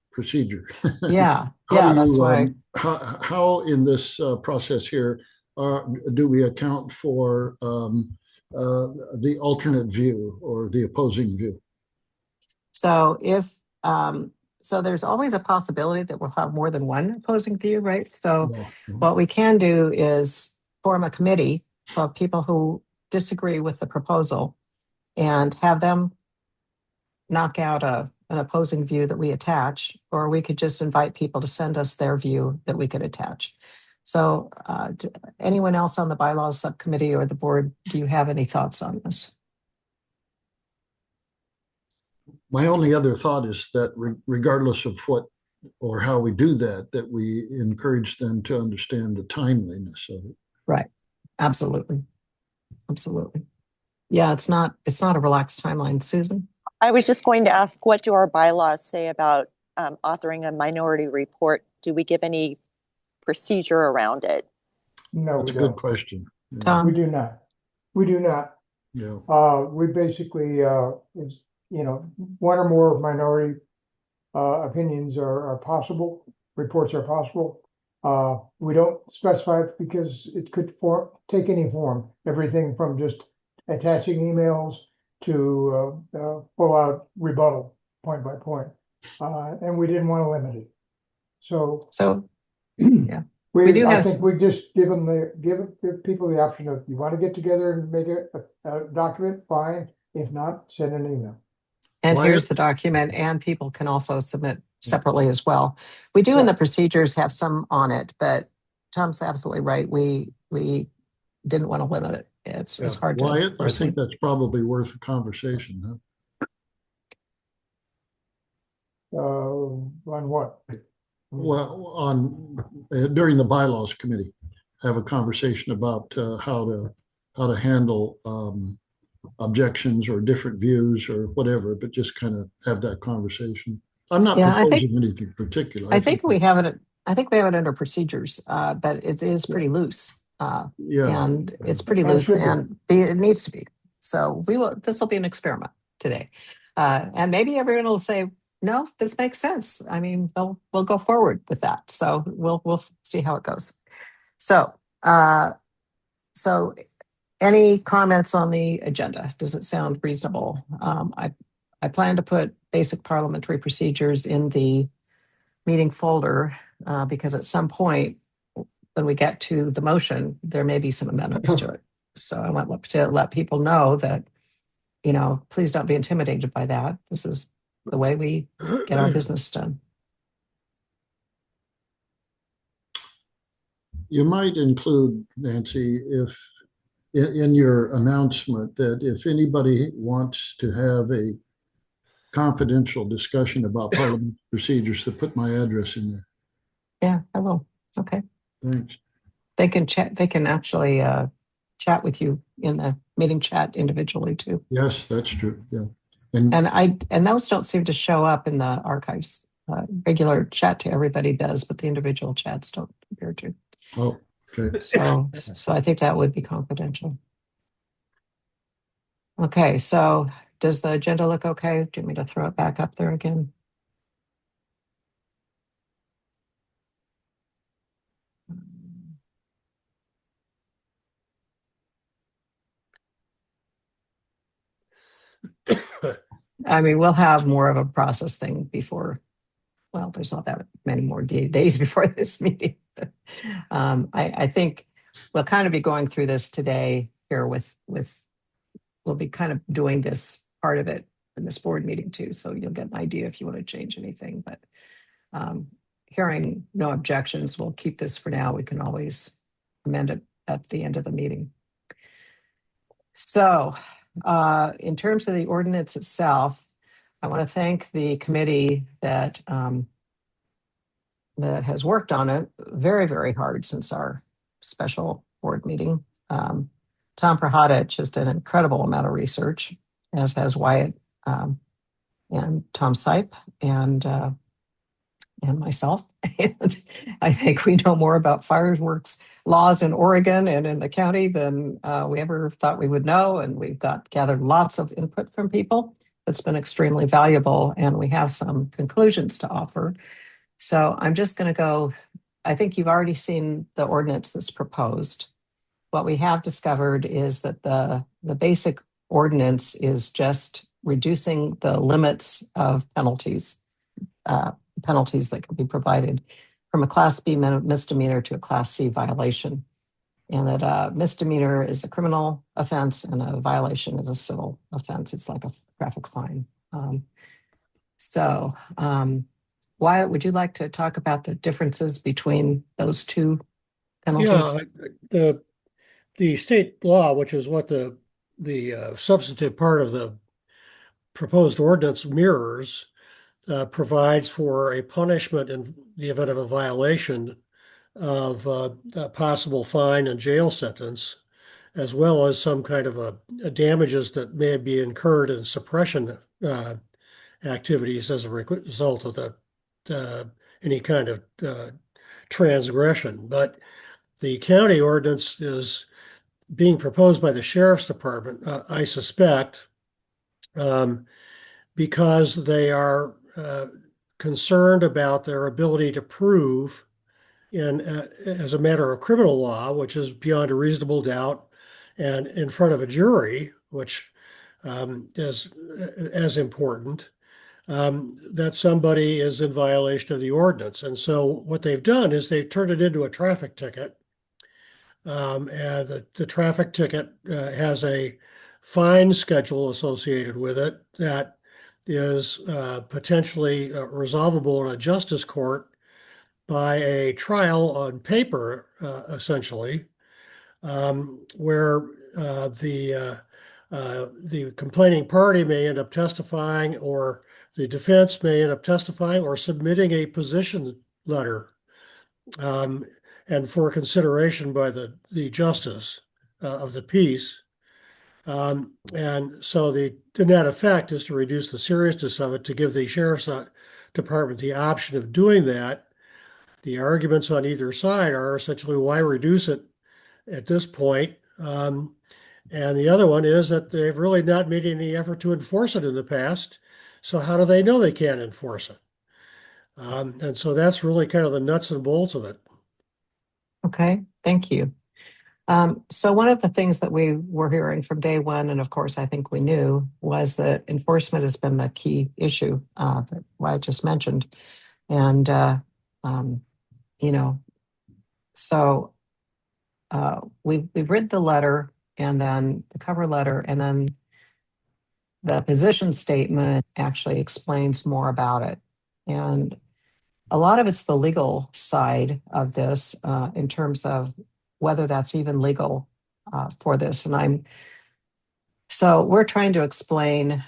Yeah, that's why. How in this process here do we account for the alternate view or the opposing view? So so there's always a possibility that we'll have more than one opposing view, right? So what we can do is form a committee of people who disagree with the proposal and have them knock out an opposing view that we attach, or we could just invite people to send us their view that we could attach. So anyone else on the bylaws subcommittee or the board, do you have any thoughts on this? My only other thought is that regardless of what or how we do that we encourage them to understand the timeliness of it. Right. Absolutely. Yeah, it's not a relaxed timeline, Susan. I was just going to ask, what do our bylaws say about authoring a minority report? Do we give any procedure around it? No, that's we a don't. good question. Tom? We do not. Yeah. We basically, one or more minority opinions are possible, reports are possible. We don't specify it because it could take any form, everything from just attaching emails to full out rebuttal point by point. And we didn't want to limit it. So yeah. I think we just give people the option of, you want to get together and make a document, fine. If not, send an email. And here's the document, and people can also submit separately as well. We do in the procedures have some on it, but Tom's absolutely right. We didn't want to limit it. It's hard to. Wyatt, I think that's probably worth a conversation. On what? Well, during the bylaws committee, have a conversation about how to handle objections or different views or whatever, but just kind of have that conversation. I'm not proposing anything particular. I think we have it under procedures, but it is pretty loose. And it's pretty loose, and it needs to be. So this will be an experiment today, and maybe everyone will say, no, this makes sense. I mean, we'll go forward with that. So we'll see how it goes. So any comments on the agenda? Does it sound reasonable? I plan to put basic parliamentary procedures in the meeting folder because at some point when we get to the motion, there may be some amendments to it. So I want to let people know that, please don't be intimidated by that. This is the way we get our business done. You might include, Nancy, if in your announcement, that if anybody wants to have a confidential discussion about parliament procedures, to put my address in there. Yeah, I will. Okay. Thanks. They can chat. They can actually chat with you in the meeting chat individually too. Yes, that's true. Yeah. And those don't seem to show up in the archives. Regular chat to everybody does, but the individual chats don't appear to. Oh, okay. So I think that would be confidential. Okay, so does the agenda look okay? Do you want me to throw it back up there again? I mean, we'll have more of a process thing before, well, there's not that many more days before this meeting. I think we'll kind of be going through this today here with we'll be kind of doing this part of it in this board meeting too. So you'll get an idea if you want to change anything, but hearing no objections, we'll keep this for now. We can always amend it at the end of the meeting. So in terms of the ordinance itself, I want to thank the committee that that has worked on it very, very hard since our special board meeting. Tom Prahodich has done an incredible amount of research, as has Wyatt and Tom Sipe and myself. And I think we know more about fireworks laws in Oregon and in the county than we ever thought we would know. And we've gathered lots of input from people. That's been extremely valuable. And we have some conclusions to offer. So I'm just going to go, I think you've already seen the ordinance that's proposed. What we have discovered is that the basic ordinance is just reducing the limits of penalties that can be provided from a Class B misdemeanor to a Class C violation. And that a misdemeanor is a criminal offense and a violation is a civil offense. It's like a traffic fine. Wyatt, would you like to talk about the differences between those two penalties? Yeah, the state law, which is what the substantive part of the proposed ordinance mirrors, provides for a punishment in the event of a violation of a possible fine and jail sentence, as well as some kind of a damages that may be incurred in suppression activities as a result of any kind of transgression. But the county ordinance is being proposed by the sheriff's department, I suspect, because they are concerned about their ability to prove as a matter of criminal law, which is beyond a reasonable doubt, and in front of a jury, which is as important, that somebody is in violation of the ordinance. And so what they've done is they've turned it into a traffic ticket. And the traffic ticket has a fine schedule associated with it that is potentially resolvable in a justice court by a trial on paper, essentially, where the complaining party may end up testifying, or the defense may end up testifying or submitting a position letter, and for consideration by the justice of the peace. And so the net effect is to reduce the seriousness of it, to give the sheriff's department the option of doing that. The arguments on either side are essentially, why reduce it at this point? And the other one is that they've really not made any effort to enforce it in the past. So how do they know they can't enforce it? And so that's really kind of the nuts and bolts of it. Okay, thank you. So one of the things that we were hearing from day one, and of course I think we knew, was that enforcement has been the key issue that I just mentioned. And, So we've read the letter and then the cover letter, and then the position statement actually explains more about it. And a lot of it's the legal side of this in terms of whether that's even legal for this. And so we're trying to explain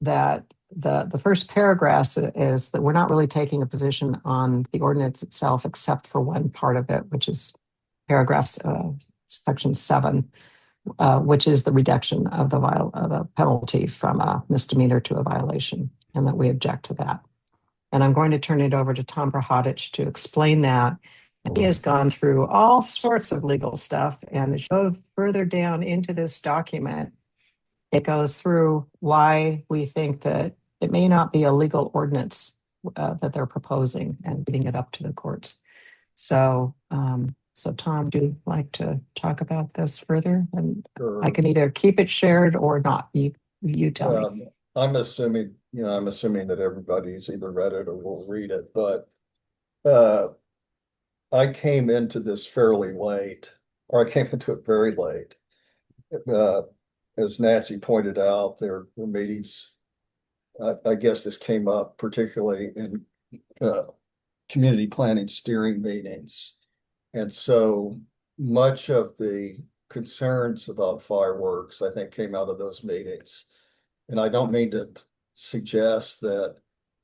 that the first paragraph is that we're not really taking a position on the ordinance itself, except for one part of it, which is paragraphs section 7, which is the reduction of the penalty from a misdemeanor to a violation, and that we object to that. And I'm going to turn it over to Tom Brahadich to explain that. And he has gone through all sorts of legal stuff, and it goes further down into this document. It goes through why we think that it may not be a legal ordinance that they're proposing and getting it up to the courts. So, so Tom, would you like to talk about this further? And Sure. I can either keep it shared or not. You tell me. I'm assuming that everybody's either read it or will read it, but I came into this fairly late, or I came into it very late. As Nancy pointed out, there were meetings. I guess this came up particularly in community planning steering meetings. And so much of the concerns about fireworks, I think, came out of those meetings. And I don't mean to suggest that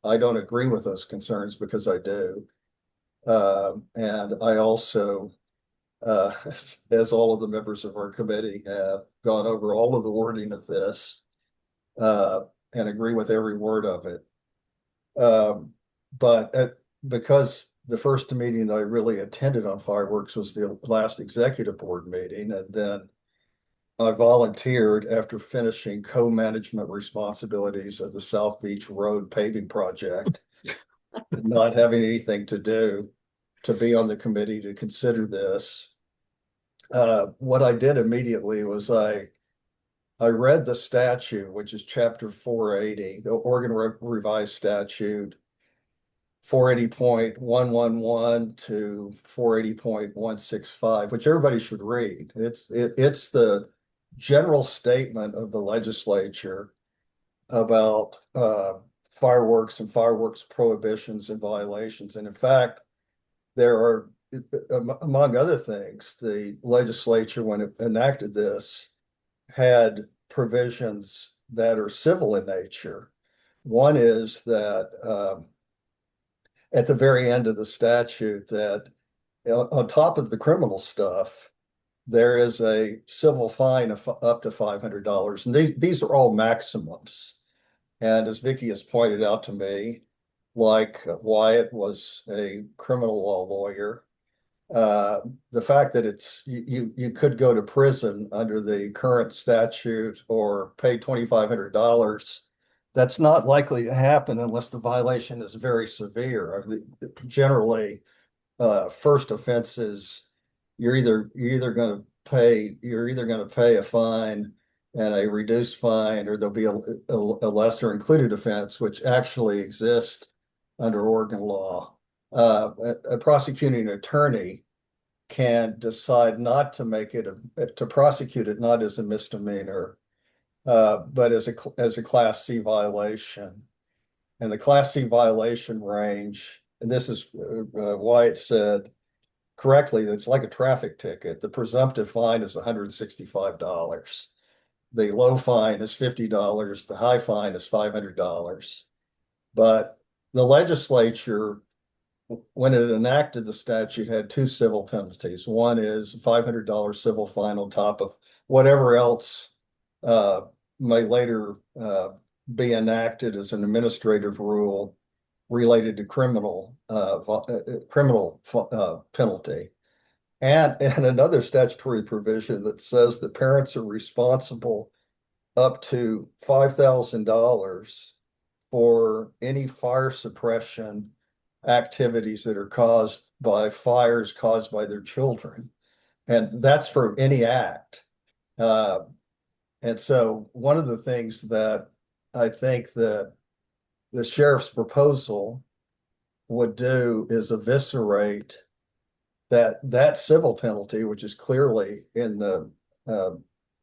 I don't agree with those concerns, because I do. And I also, as all of the members of our committee have gone over all of the wording of this and agree with every word of it. But because the first meeting that I really attended on fireworks was the last executive board meeting, and then I volunteered after finishing co-management responsibilities of the South Beach Road paving project, not having anything to do, to be on the committee to consider this. What I did immediately was I read the statute, which is chapter 480, the Oregon Revised Statute 480.111 to 480.165, which everybody should read. It's the general statement of the legislature about fireworks and fireworks prohibitions and violations. And in fact, there are, among other things, the legislature, when it enacted this, had provisions that are civil in nature. One is that at the very end of the statute, that on top of the criminal stuff, there is a civil fine of up to $500. And these are all maximums. And as Vicki has pointed out to me, like Wyatt was a criminal law lawyer, the fact that you could go to prison under the current statute or pay $2,500, that's not likely to happen unless the violation is very severe. Generally, first offenses, you're either going to pay a fine and a reduced fine, or there'll be a lesser included offense, which actually exists under Oregon law. A prosecuting attorney can decide not to make it to prosecute it not as a misdemeanor, but as a Class C violation. And the Class C violation range, and this is why it said correctly, it's like a traffic ticket. The presumptive fine is $165. The low fine is $50. The high fine is $500. But the legislature, when it enacted the statute, had two civil penalties. One is a $500 civil fine on top of whatever else may later be enacted as an administrative rule related to criminal penalty. And another statutory provision that says that parents are responsible up to $5,000 for any fire suppression activities that are caused by fires caused by their children. And that's for any act. And so one of the things that I think that the sheriff's proposal would do is eviscerate that civil penalty, which is clearly in the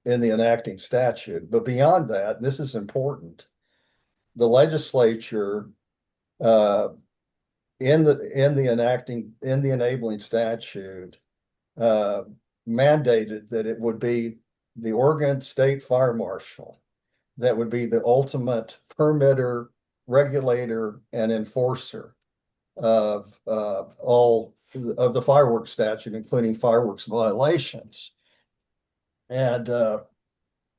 enacting statute. But beyond that, this is important. The legislature in the enabling statute mandated that it would be the Oregon State Fire Marshal that would be the ultimate permitter, regulator, and enforcer of all of the fireworks statute, including fireworks violations. And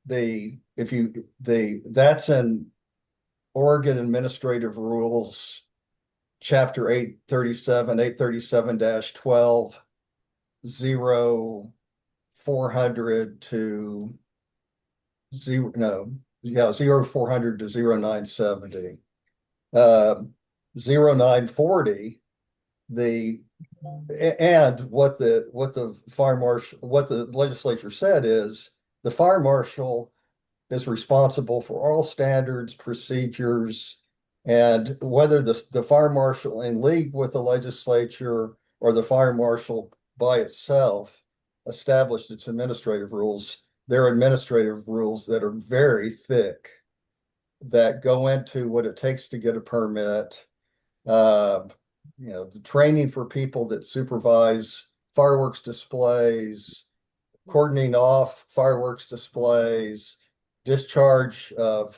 that's in Oregon Administrative Rules, Chapter 837-12, 0400 to 0400 to 0970. 0940, and what the legislature said is the fire marshal is responsible for all standards, procedures, and whether the fire marshal in league with the legislature or the fire marshal by itself established its administrative rules. There are administrative rules that are very thick that go into what it takes to get a permit, the training for people that supervise fireworks displays, cordoning off fireworks displays, discharge of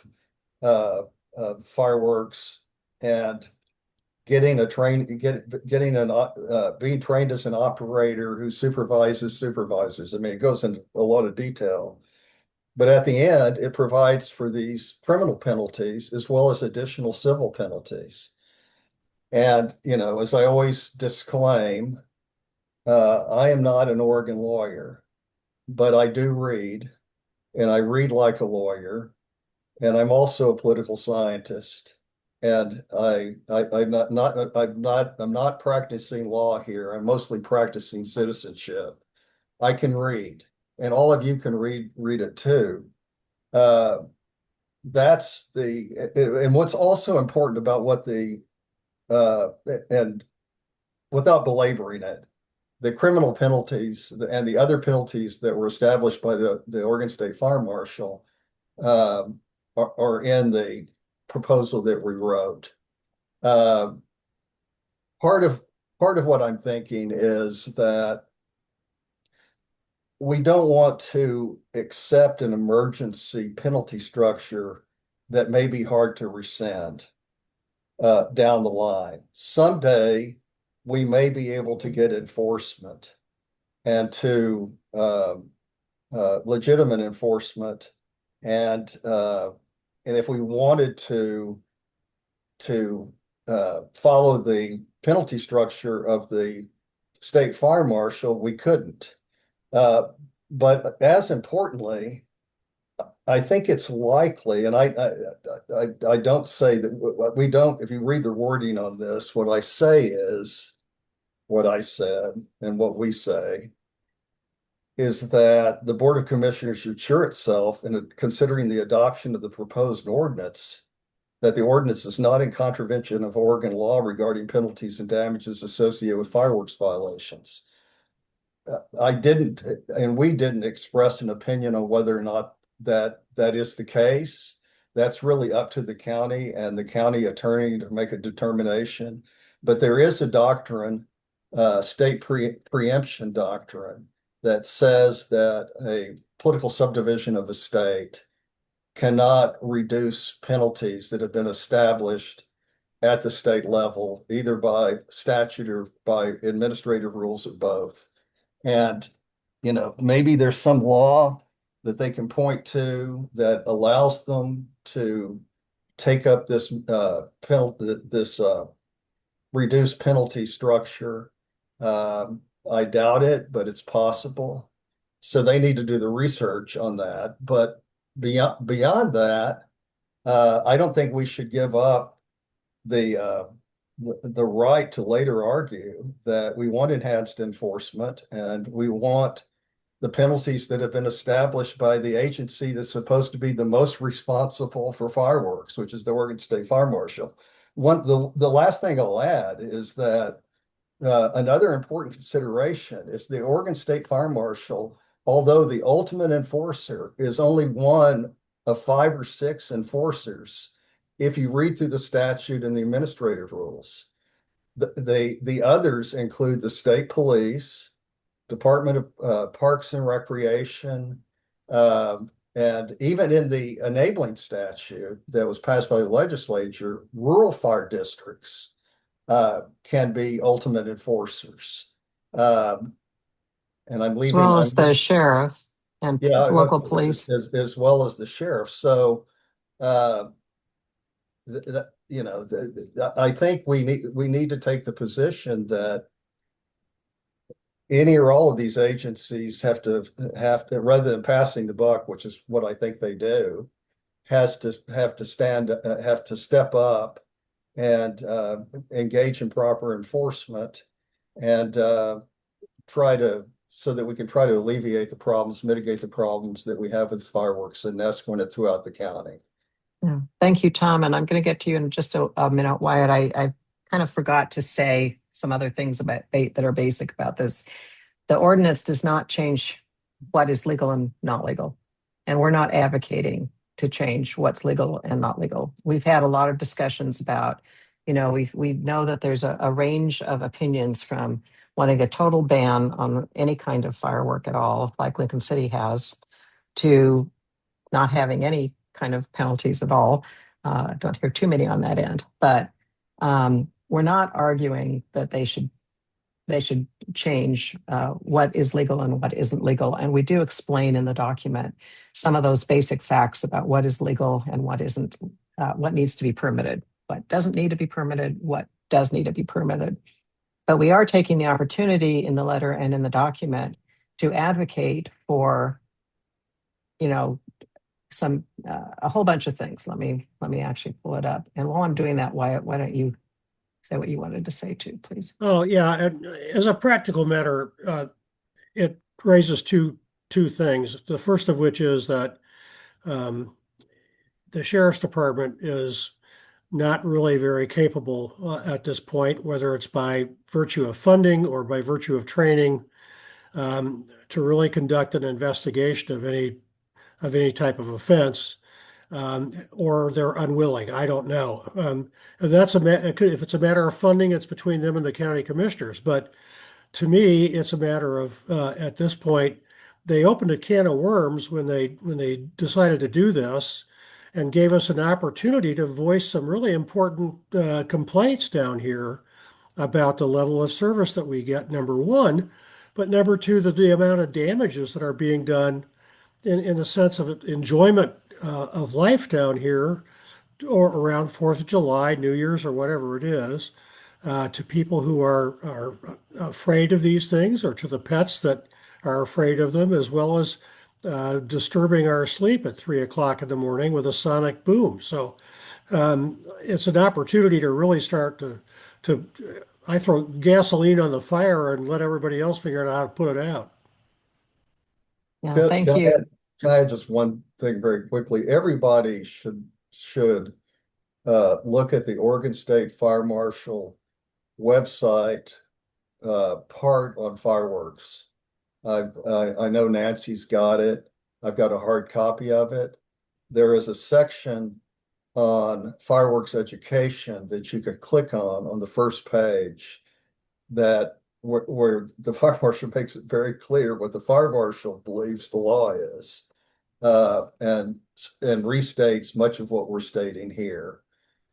fireworks, and being trained as an operator who supervises supervisors. I mean, it goes into a lot of detail. But at the end, it provides for these criminal penalties as well as additional civil penalties. And, as I always disclaim, I am not an Oregon lawyer, but I do read, and I read like a lawyer, and I'm also a political scientist. And I'm not practicing law here. I'm mostly practicing citizenship. I can read, and all of you can read it too. And what's also important about and without belaboring it, the criminal penalties and the other penalties that were established by the Oregon State Fire Marshal are in the proposal that we wrote. Part of what I'm thinking is that we don't want to accept an emergency penalty structure that may be hard to rescind down the line. Someday we may be able to get enforcement and to legitimate enforcement, and if we wanted to follow the penalty structure of the state fire marshal, we couldn't. But as importantly, I think it's likely, and I don't say that we don't. If you read the wording on this, what I say is what I said, and what we say is that the Board of Commissioners should assure itself, in considering the adoption of the proposed ordinance, that the ordinance is not in contravention of Oregon law regarding penalties and damages associated with fireworks violations. I didn't, and we didn't express an opinion on whether or not that is the case. That's really up to the county and the county attorney to make a determination. But there is a doctrine, state preemption doctrine, that says that a political subdivision of a state cannot reduce penalties that have been established at the state level, either by statute or by administrative rules or both. And, maybe there's some law that they can point to that allows them to take up this reduced penalty structure. I doubt it, but it's possible. So they need to do the research on that. But beyond that, I don't think we should give up the right to later argue that we want enhanced enforcement and we want the penalties that have been established by the agency that's supposed to be the most responsible for fireworks, which is the Oregon State Fire Marshal. The last thing I'll add is that another important consideration is the Oregon State Fire Marshal, although the ultimate enforcer, is only one of 5 or 6 enforcers. If you read through the statute and the administrative rules, the others include the state police, Department of Parks and Recreation, and even in the enabling statute that was passed by the legislature, rural fire districts can be ultimate enforcers. And I'm As leaving. well as the sheriff and local police. As well as the sheriff. So, I think we need to take the position that any or all of these agencies have to, rather than passing the buck, which is what I think they do, have to step up and engage in proper enforcement and so that we can try to alleviate the problems, mitigate the problems that we have with fireworks in Neskowin and throughout the county. Yeah. Thank you, Tom. And I'm going to get to you in just a minute, Wyatt. I kind of forgot to say some other things about that are basic about this. The ordinance does not change what is legal and not legal. And we're not advocating to change what's legal and not legal. We've had a lot of discussions about, we know that there's a range of opinions from wanting a total ban on any kind of firework at all, like Lincoln City has, to not having any kind of penalties at all. I don't hear too many on that end, but we're not arguing that they should change what is legal and what isn't legal. And we do explain in the document some of those basic facts about what is legal and what isn't, what needs to be permitted, what doesn't need to be permitted, what does need to be permitted. But we are taking the opportunity in the letter and in the document to advocate for, a whole bunch of things. Let me actually pull it up. And while I'm doing that, Wyatt, why don't you say what you wanted to say too, please? Oh, yeah. And as a practical matter, it raises two things. The first of which is that the sheriff's department is not really very capable at this point, whether it's by virtue of funding or by virtue of training, to really conduct an investigation of any type of offense, or they're unwilling. I don't know. And that's if it's a matter of funding, it's between them and the county commissioners. But to me, it's a matter of at this point, they opened a can of worms when they decided to do this, and gave us an opportunity to voice some really important complaints down here about the level of service that we get, number one, but number two, the amount of damages that are being done in the sense of enjoyment of life down here, or around 4th of July, New Year's, or whatever it is, to people who are afraid of these things, or to the pets that are afraid of them, as well as disturbing our sleep at 3 o'clock in the morning with a sonic boom. So it's an opportunity to really start to I throw gasoline on the fire and let everybody else figure out how to put it out. Yeah, thank you. Can I add just one thing very quickly? Everybody should look at the Oregon State Fire Marshal website part on fireworks. I know Nancy's got it. I've got a hard copy of it. There is a section on fireworks education that you could click on the first page, that where the fire marshal makes it very clear what the fire marshal believes the law is, and restates much of what we're stating here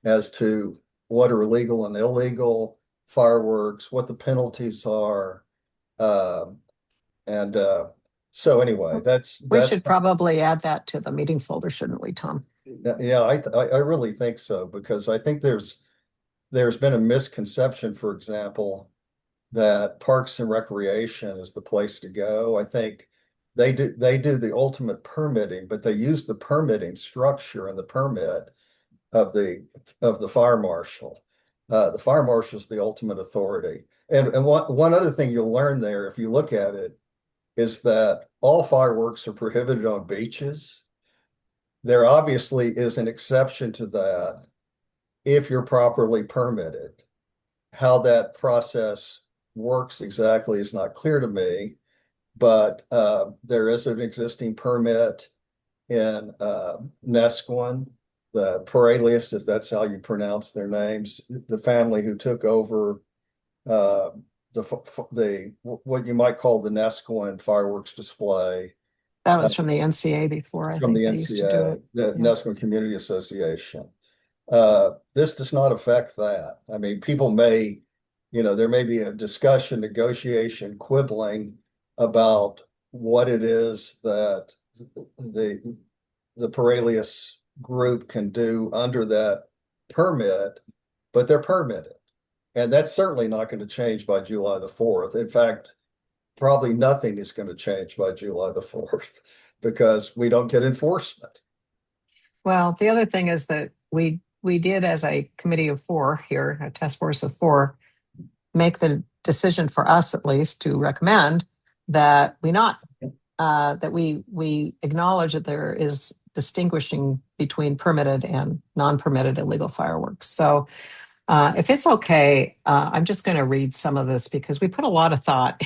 as to what are legal and illegal fireworks, what the penalties are. So anyway, we should probably add that to the meeting folder, shouldn't we, Tom? Yeah, I really think so, because I think there's been a misconception, for example, that Parks and Recreation is the place to go. I think they do the ultimate permitting, but they use the permitting structure and the permit of the fire marshal. The fire marshal is the ultimate authority. And one other thing you'll learn there, if you look at it, is that all fireworks are prohibited on beaches. There obviously is an exception to that if you're properly permitted. How that process works exactly is not clear to me, but there is an existing permit in Nesquin, the Peralius, if that's how you pronounce their names, the family who took over the what you might call the Nesquin fireworks display. That was from the NCA before, I From think the they used to do NCA, it. the Yeah. Nesquin Community Association. This does not affect that. I mean, people may, there may be a discussion, negotiation, quibbling about what it is that the Peralius group can do under that permit, but they're permitted. And that's certainly not going to change by July the 4th. In fact, probably nothing is going to change by July the 4th because we don't get enforcement. Well, the other thing is that we did, as a committee of 4 here, a task force of 4, make the decision for us at least to recommend that we acknowledge that there is distinguishing between permitted and non-permitted illegal fireworks. So if it's okay, I'm just going to read some of this because we put a lot of thought.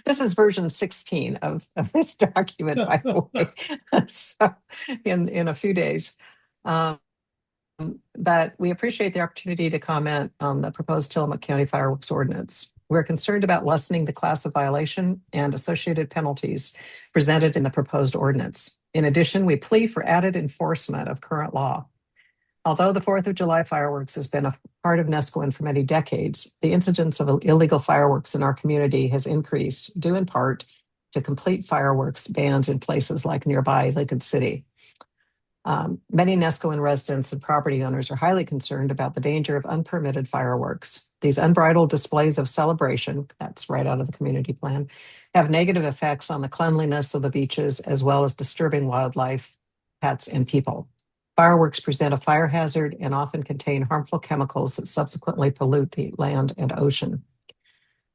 This is version 16 of this document, by the way. So in a few days. But we appreciate the opportunity to comment on the proposed Tillamook County Fireworks Ordinance. We're concerned about lessening the class of violation and associated penalties presented in the proposed ordinance. In addition, we plea for added enforcement of current law. Although the 4th of July fireworks has been a part of Nesquin for many decades, the incidence of illegal fireworks in our community has increased, due in part to complete fireworks bans in places like nearby Lincoln City. Many Nesquin residents and property owners are highly concerned about the danger of unpermitted fireworks. These unbridled displays of celebration, that's right out of the community plan, have negative effects on the cleanliness of the beaches as well as disturbing wildlife, pets, and people. Fireworks present a fire hazard and often contain harmful chemicals that subsequently pollute the land and ocean.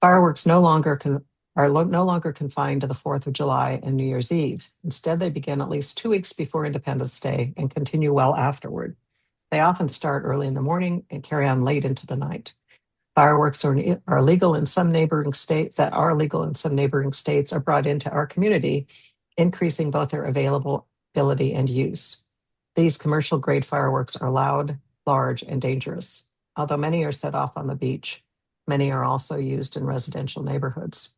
Fireworks are no longer confined to the 4th of July and New Year's Eve. Instead, they begin at least 2 weeks before Independence Day and continue well afterward. They often start early in the morning and carry on late into the night. Fireworks are legal in some neighboring states are brought into our community, increasing both their availability and use. These commercial grade fireworks are loud, large, and dangerous. Although many are set off on the beach, many are also used in residential neighborhoods.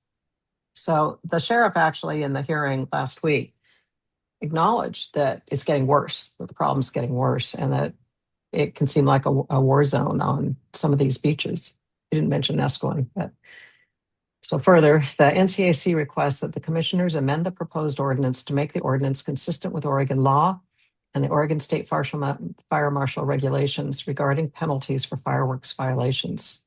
So the sheriff actually in the hearing last week acknowledged that it's getting worse, that the problem's getting worse, and that it can seem like a war zone on some of these beaches. He didn't mention Nesquin, but so further, the NCAC requests that the commissioners amend the proposed ordinance to make the ordinance consistent with Oregon law and the Oregon State Fire Marshal regulations regarding penalties for fireworks violations.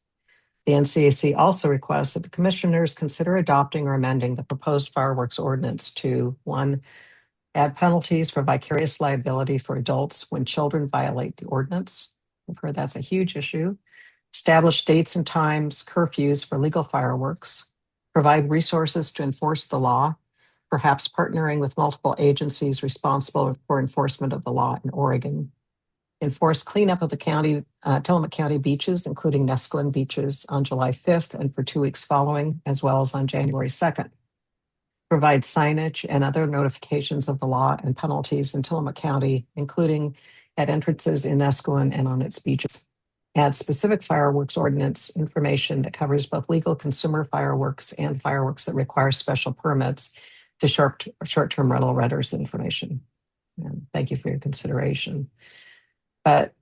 The NCAC also requests that the commissioners consider adopting or amending the proposed fireworks ordinance to 1, add penalties for vicarious liability for adults when children violate the ordinance. We've heard that's a huge issue. Establish dates and times, curfews for legal fireworks. Provide resources to enforce the law, perhaps partnering with multiple agencies responsible for enforcement of the law in Oregon. Enforce cleanup of the Tillamook County beaches, including Nesquin beaches, on July 5th and for 2 weeks following, as well as on January 2nd. Provide signage and other notifications of the law and penalties in Tillamook County, including at entrances in Nesquin and on its beaches. Add specific fireworks ordinance information that covers both legal consumer fireworks and fireworks that require special permits to short-term rental renters information. And thank you for your consideration. But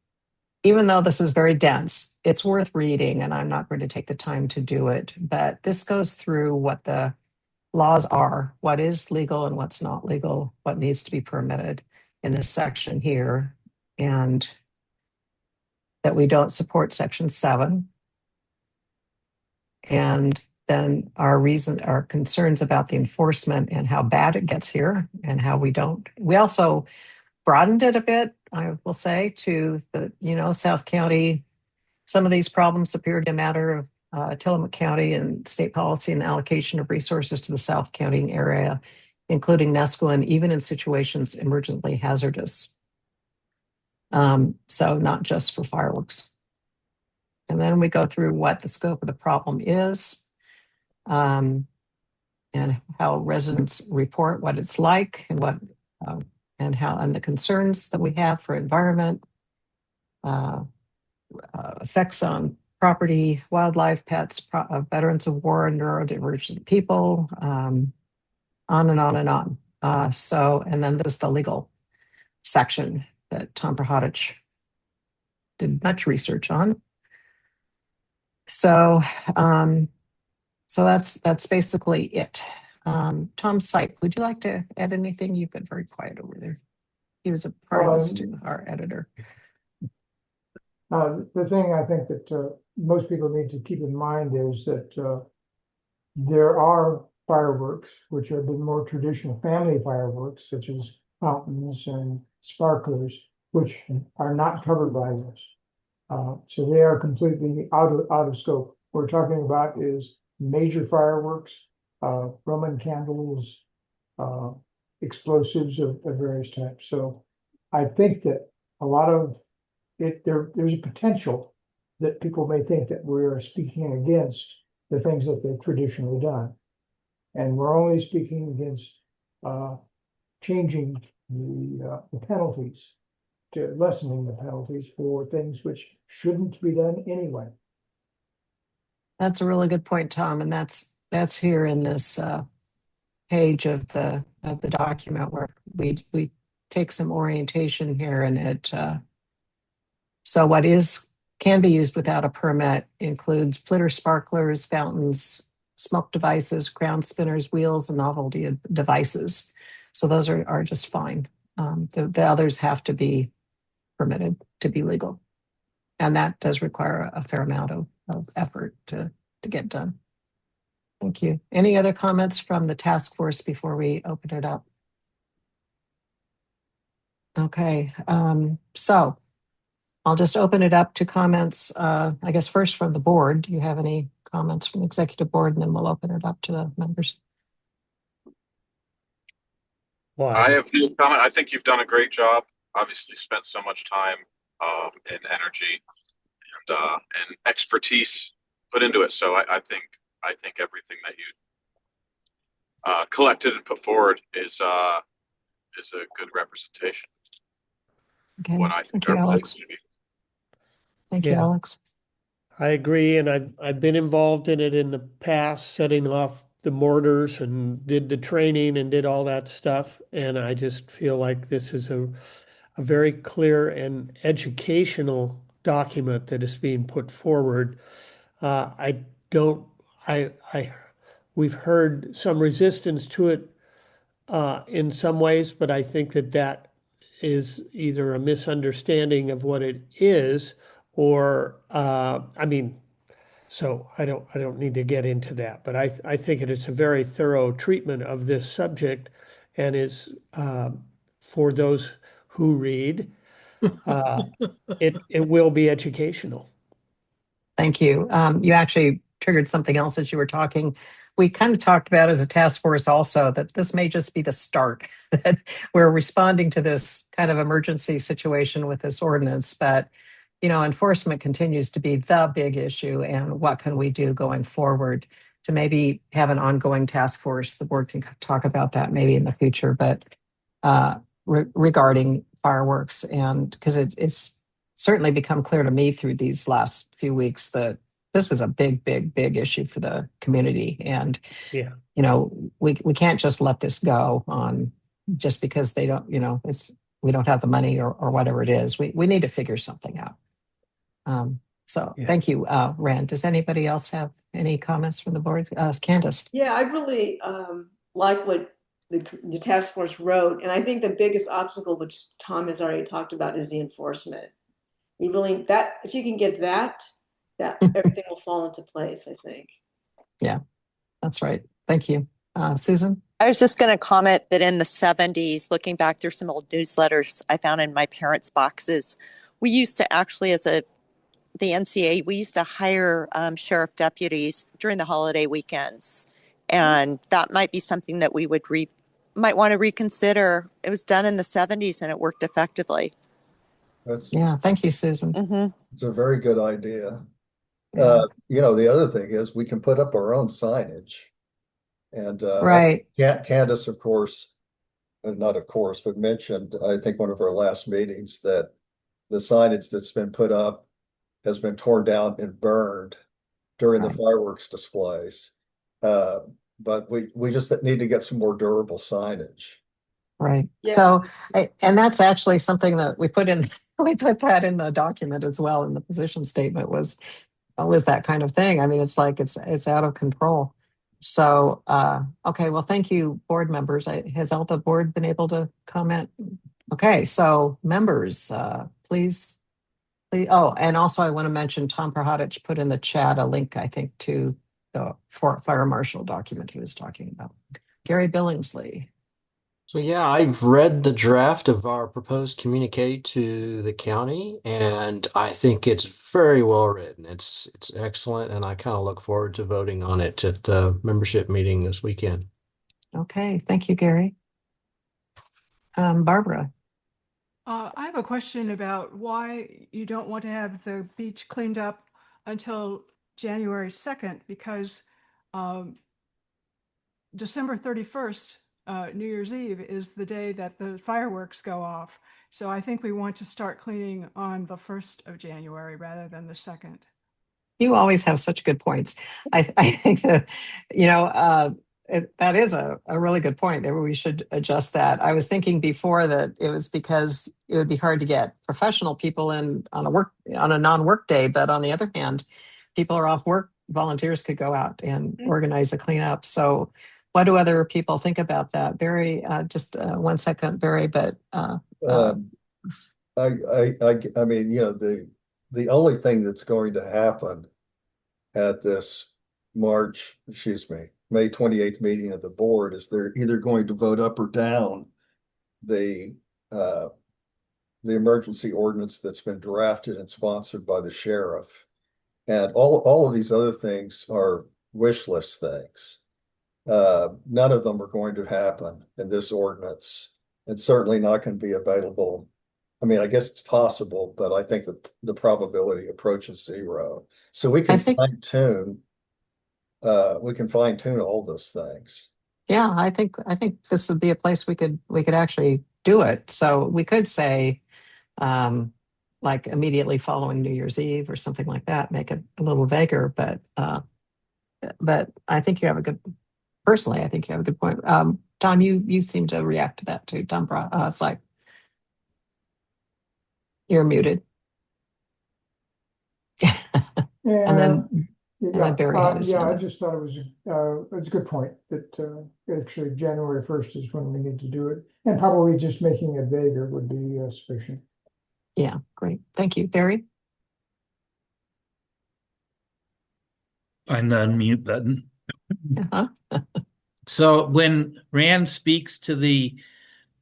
even though this is very dense, it's worth reading, and I'm not going to take the time to do it. But this goes through what the laws are, what is legal and what's not legal, what needs to be permitted in this section here, and that we don't support Section 7. And then our concerns about the enforcement and how bad it gets here and how we don't. We also broadened it a bit, I will say, to the, South County. Some of these problems appear to be a matter of Tillamook County and state policy and allocation of resources to the South County area, including Nesquin, even in situations emergently hazardous. So not just for fireworks. And then we go through what the scope of the problem is. and how residents report what it's like and and the concerns that we have for environment, effects on property, wildlife, pets, veterans of war, and neurodivergent people, on and on and on. And then there's the legal section that Tom Prohodich did much research on. So that's basically it. Tom Syke, would you like to add anything? You've been very quiet over there. He was a part of this to our editor. The thing I think that most people need to keep in mind is that there are fireworks, which have been more traditional family fireworks, such as fountains and sparklers, which are not covered by this. So they are completely out of scope. What we're talking about is major fireworks, Roman candles, explosives of various types. So I think that a lot of there's a potential that people may think that we're speaking against the things that they've traditionally done. And we're only speaking against changing the penalties, to lessening the penalties for things which shouldn't be done anyway. That's a really good point, Tom, and that's here in this page of the document where we take some orientation here, and it so what can be used without a permit includes flitter sparklers, fountains, smoke devices, ground spinners, wheels, and novelty devices. So those are just fine. The others have to be permitted to be legal, and that does require a fair amount of effort to get done. Thank you. Any other comments from the task force before we open it up? Okay, so I'll just open it up to comments, I guess first from the board. Do you have any comments from the executive board? And then we'll open it up to the members. I have no comment. I think you've done a great job. Obviously spent so much time and energy and expertise put into it. So I think everything that you collected and put forward is a good representation. Okay. What I think Thank you, our Alex. place should be. Thank you, Alex. I agree, and I've been involved in it in the past, setting off the mortars and did the training and did all that stuff. And I just feel like this is a very clear and educational document that is being put forward. We've heard some resistance to it in some ways, but I think that is either a misunderstanding of what it is, or so I don't need to get into that, but I think it's a very thorough treatment of this subject, and is for those who read, it will be educational. Thank you. You actually triggered something else as you were talking. We kind of talked about as a task force also that this may just be the start, that we're responding to this kind of emergency situation with this ordinance, but enforcement continues to be the big issue, and what can we do going forward to maybe have an ongoing task force? The board can talk about that maybe in the future, but regarding fireworks, and because it's certainly become clear to me through these last few weeks that this is a big issue for the community, and we can't just let this go on just because they don't, we don't have the money or whatever it is. We need to figure something out. Thank you, Rand. Does anybody else have any comments from the board? Candace. Yeah, I really like what the task force wrote. And I think the biggest obstacle, which Tom has already talked about, is the enforcement. If you can get that everything will fall into place, I think. Yeah, that's right. Thank you. Susan? I was just going to comment that in the 70s, looking back through some old newsletters I found in my parents' boxes, we used to actually, the NCA, we used to hire sheriff deputies during the holiday weekends. And that might be something that we would might want to reconsider. It was done in the 70s and it worked effectively. Thank you, Susan. Mm-hmm. It's a very good idea. Yeah. The other thing is we can put up our own signage. And Right. Candace, of course, not of course, but mentioned, I think one of our last meetings, that the signage that's been put up has been torn down and burned during the Right. fireworks displays. But we just need to get some more durable signage. Right. Yeah. So, and that's actually something that we put in, we put that in the document as well in the position statement was that kind of thing. I mean, it's like it's out of control. So, okay, well, thank you, board members. Has all the board been able to comment? Okay, so members, please. Oh, and also I want to mention Tom Prahodich put in the chat a link, I think, to the fire marshal document he was talking about. Gary Billingsley. So yeah, I've read the draft of our proposed communique to the county, and I think it's very well written. It's excellent, and I kind of look forward to voting on it at the membership meeting this weekend. Okay, thank you, Gary. Barbara. I have a question about why you don't want to have the beach cleaned up until January 2nd, because December 31st, New Year's Eve, is the day that the fireworks go off. So I think we want to start cleaning on the 1st of January rather than the 2nd. You always have such good points. I think that, that is a really good point. Maybe we should adjust that. I was thinking before that it was because it would be hard to get professional people in on a non-work day, but on the other hand, people are off work. Volunteers could go out and organize a cleanup. So, what do other people think about that? Barry, just 1 second, Barry. But I mean, the only thing that's going to happen at this May 28th meeting of the board is they're either going to vote up or down the emergency ordinance that's been drafted and sponsored by the sheriff. And all of these other things are wish list things. None of them are going to happen in this ordinance, and certainly not going to be available. I mean, I guess it's possible, but I think the probability approaches zero. So we can fine tune all those things. Yeah, I think this would be a place we could actually do it. So we could say, like immediately following New Year's Eve or something like that, make it a little vaguer. But I think you have a good. Personally, I think you have a good point. Tom, you seem to react to that too. Tom, it's like you're muted. And then Barry had his hand I up. just thought it's a good point that actually January 1st is when we need to do it, and probably just making it vaguer would be sufficient. Yeah, great. Thank you, Barry. Find the unmute button. Uh-huh. So when Rand speaks to the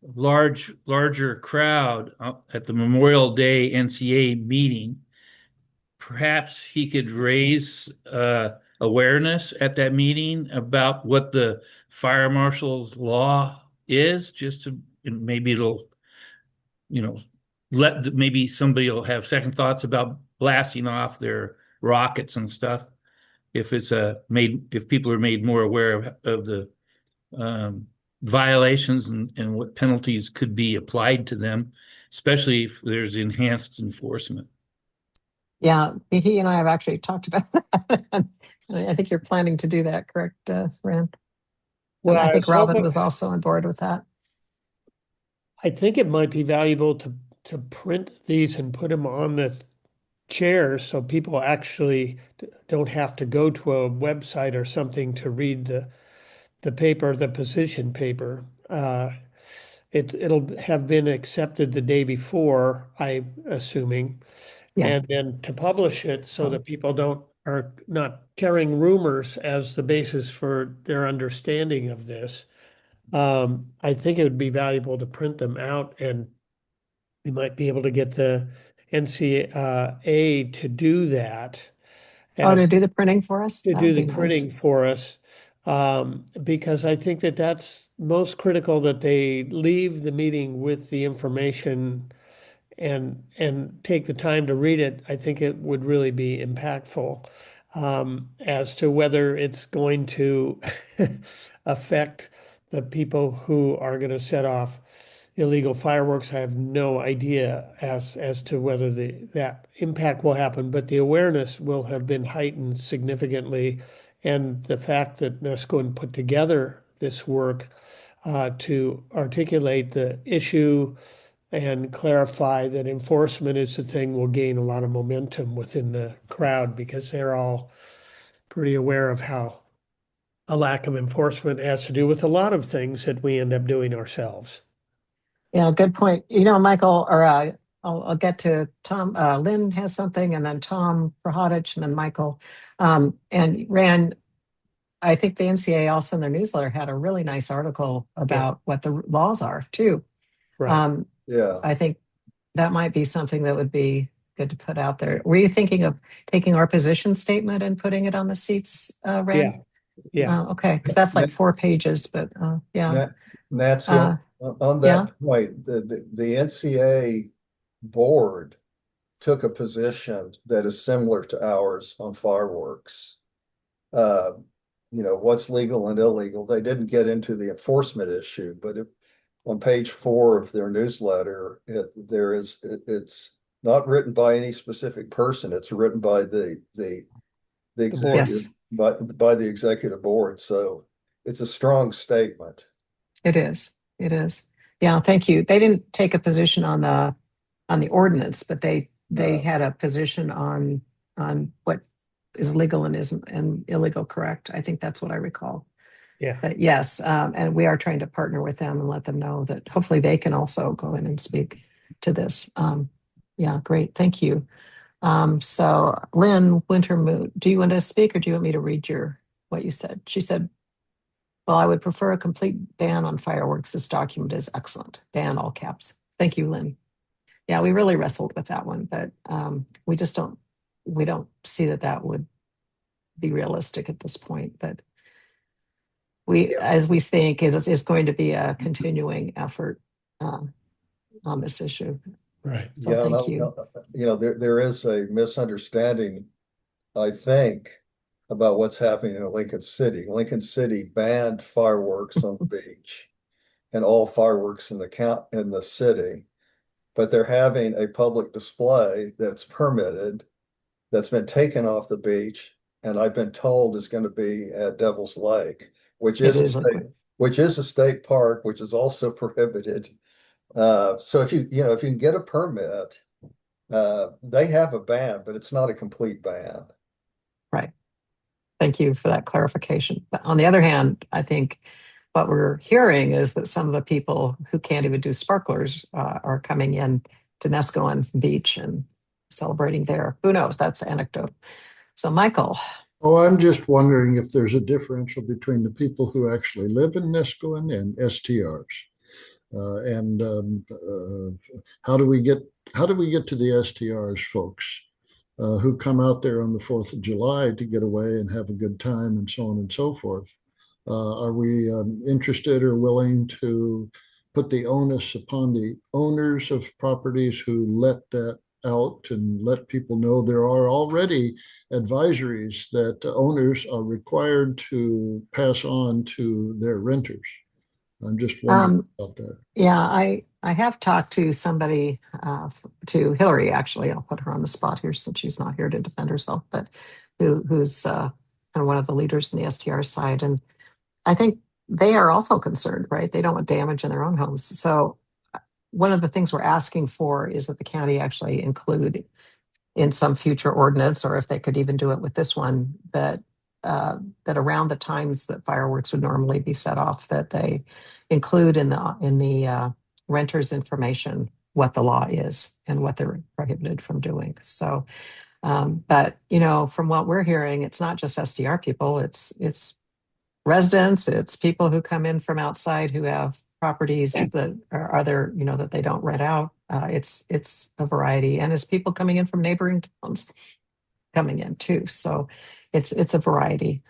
larger crowd at the Memorial Day NCA meeting, perhaps he could raise awareness at that meeting about what the fire marshal's law is, just to maybe it'll, maybe somebody will have second thoughts about blasting off their rockets and stuff. If if people are made more aware of the violations and what penalties could be applied to them, especially if there's enhanced enforcement. Yeah, he and I have actually talked about that. I think you're planning to do that, correct, Rand? Well, I think Robin hoping- was also on board with that. I think it might be valuable to print these and put them on the chairs so people actually don't have to go to a website or something to read the paper, the position paper. It'll have been accepted the day before, I'm assuming. Yeah. And then to publish it so that people are not carrying rumors as the basis for their understanding of this. I think it would be valuable to print them out, and we might be able to get the NCA to do that. To do the printing for us? To That do would the be printing nice. for us. Because I think that's most critical, that they leave the meeting with the information and take the time to read it, I think it would really be impactful. As to whether it's going to affect the people who are going to set off illegal fireworks, I have no idea as to whether that impact will happen, but the awareness will have been heightened significantly. And the fact that Nescoin put together this work to articulate the issue and clarify that enforcement is the thing will gain a lot of momentum within the crowd, because they're all pretty aware of how a lack of enforcement has to do with a lot of things that we end up doing ourselves. Yeah, good point. Michael, or I'll get to Tom. Lynn has something, and then Tom Prohodich, and then Michael. And Rand, I think the NCA also in their newsletter had a really nice article about what the laws are too. Right. Yeah. I think that might be something that would be good to put out there. Were you thinking of taking our position statement and putting it on the seats, Rand? Yeah. Okay, because that's like 4 pages, but yeah. Nancy, on that point, the NCA board took a position that is similar to ours on fireworks. What's legal and illegal. They didn't get into the enforcement issue, but on page 4 of their newsletter, it's not written by any specific person. It's written by the executive, by the executive board. So it's a strong statement. It is. It is. Yeah. Thank you. They didn't take a position on the ordinance, but they had a position on what is legal and isn't and illegal. Correct. I think that's what I recall. Yeah. But yes, and we are trying to partner with them and let them know that hopefully they can also go in and speak to this. Yeah, great. Thank you. So Lynn Wintermoot, do you want to speak, or do you want me to read what you said? She said, well, I would prefer a complete ban on fireworks. This document is excellent. Ban, all caps. Thank you, Lynn. Yeah, we really wrestled with that one, but we don't see that would be realistic at this point. But as we think, is going to be a continuing effort on this issue. Right. So thank you. There is a misunderstanding, I think, about what's happening in Lincoln City. Lincoln City banned fireworks on the beach and all fireworks in the city, but they're having a public display that's permitted, that's been taken off the beach, and I've been told is going to be at Devil's Lake, which is a state park, which is also prohibited. So if you can get a permit, they have a ban, but it's not a complete ban. Right. Thank you for that clarification. But on the other hand, I think what we're hearing is that some of the people who can't even do sparklers are coming in to Nescoin Beach and celebrating there. Who knows? That's anecdotal. So Michael. Oh, I'm just wondering if there's a differential between the people who actually live in Nescoin and STRs. How do we get to the STRs folks who come out there on the 4th of July to get away and have a good time and so on and so forth? Are we interested or willing to put the onus upon the owners of properties who let that out and let people know there are already advisories that owners are required to pass on to their renters? I'm just wondering about that. Yeah, I have talked to somebody, to Hillary, actually. I'll put her on the spot here since she's not here to defend herself, but who's kind of one of the leaders in the STR side. And I think they are also concerned, right? They don't want damage in their own homes. So one of the things we're asking for is that the county actually include in some future ordinance, or if they could even do it with this one, that around the times that fireworks would normally be set off, that they include in the renters information what the law is and what they're prohibited from doing. So, but from what we're hearing, it's not just SDR people; it's residents, it's people who come in from outside who have properties that are other, that they don't rent out. It's a variety, and it's people coming in from neighboring towns coming in too. So it's a variety.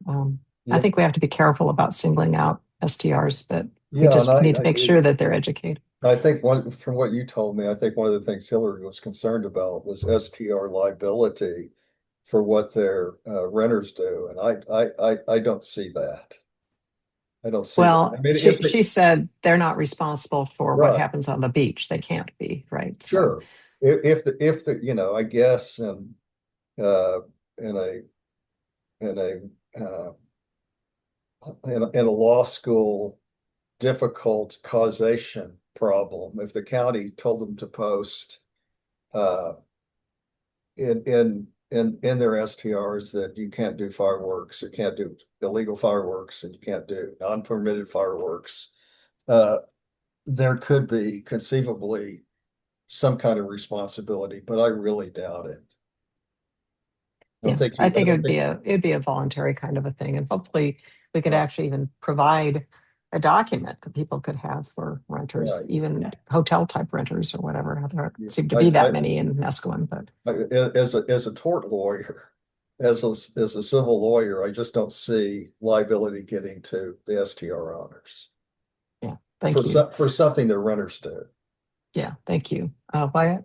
I think we have to be careful about singling out STRs, but we just need to make sure that they're educated. I think from what you told me, I think one of the things Hillary was concerned about was STR liability for what their renters do, and I don't see that. I don't see that. Well, I mean, she said they're not responsible for what Right. happens on the beach. They can't be, right? So, Sure. If the, you know, I guess in a in a in a law school difficult causation problem, if the county told them to post uh in their STRs that you can't do fireworks, you can't do illegal fireworks, and you can't do non-permitted fireworks, uh there could be conceivably some kind of responsibility, but I really doubt it. yeah, I think it'd be a voluntary kind of a thing, and hopefully we could actually even provide a document that people could have for renters, Right. even hotel type renters or whatever. There Yeah. seem to be that many in Nesquin, but As a tort lawyer, as a civil lawyer, I just don't see liability getting to the STR owners yeah, thank you. for something the renters do. Yeah, thank you. Wyatt?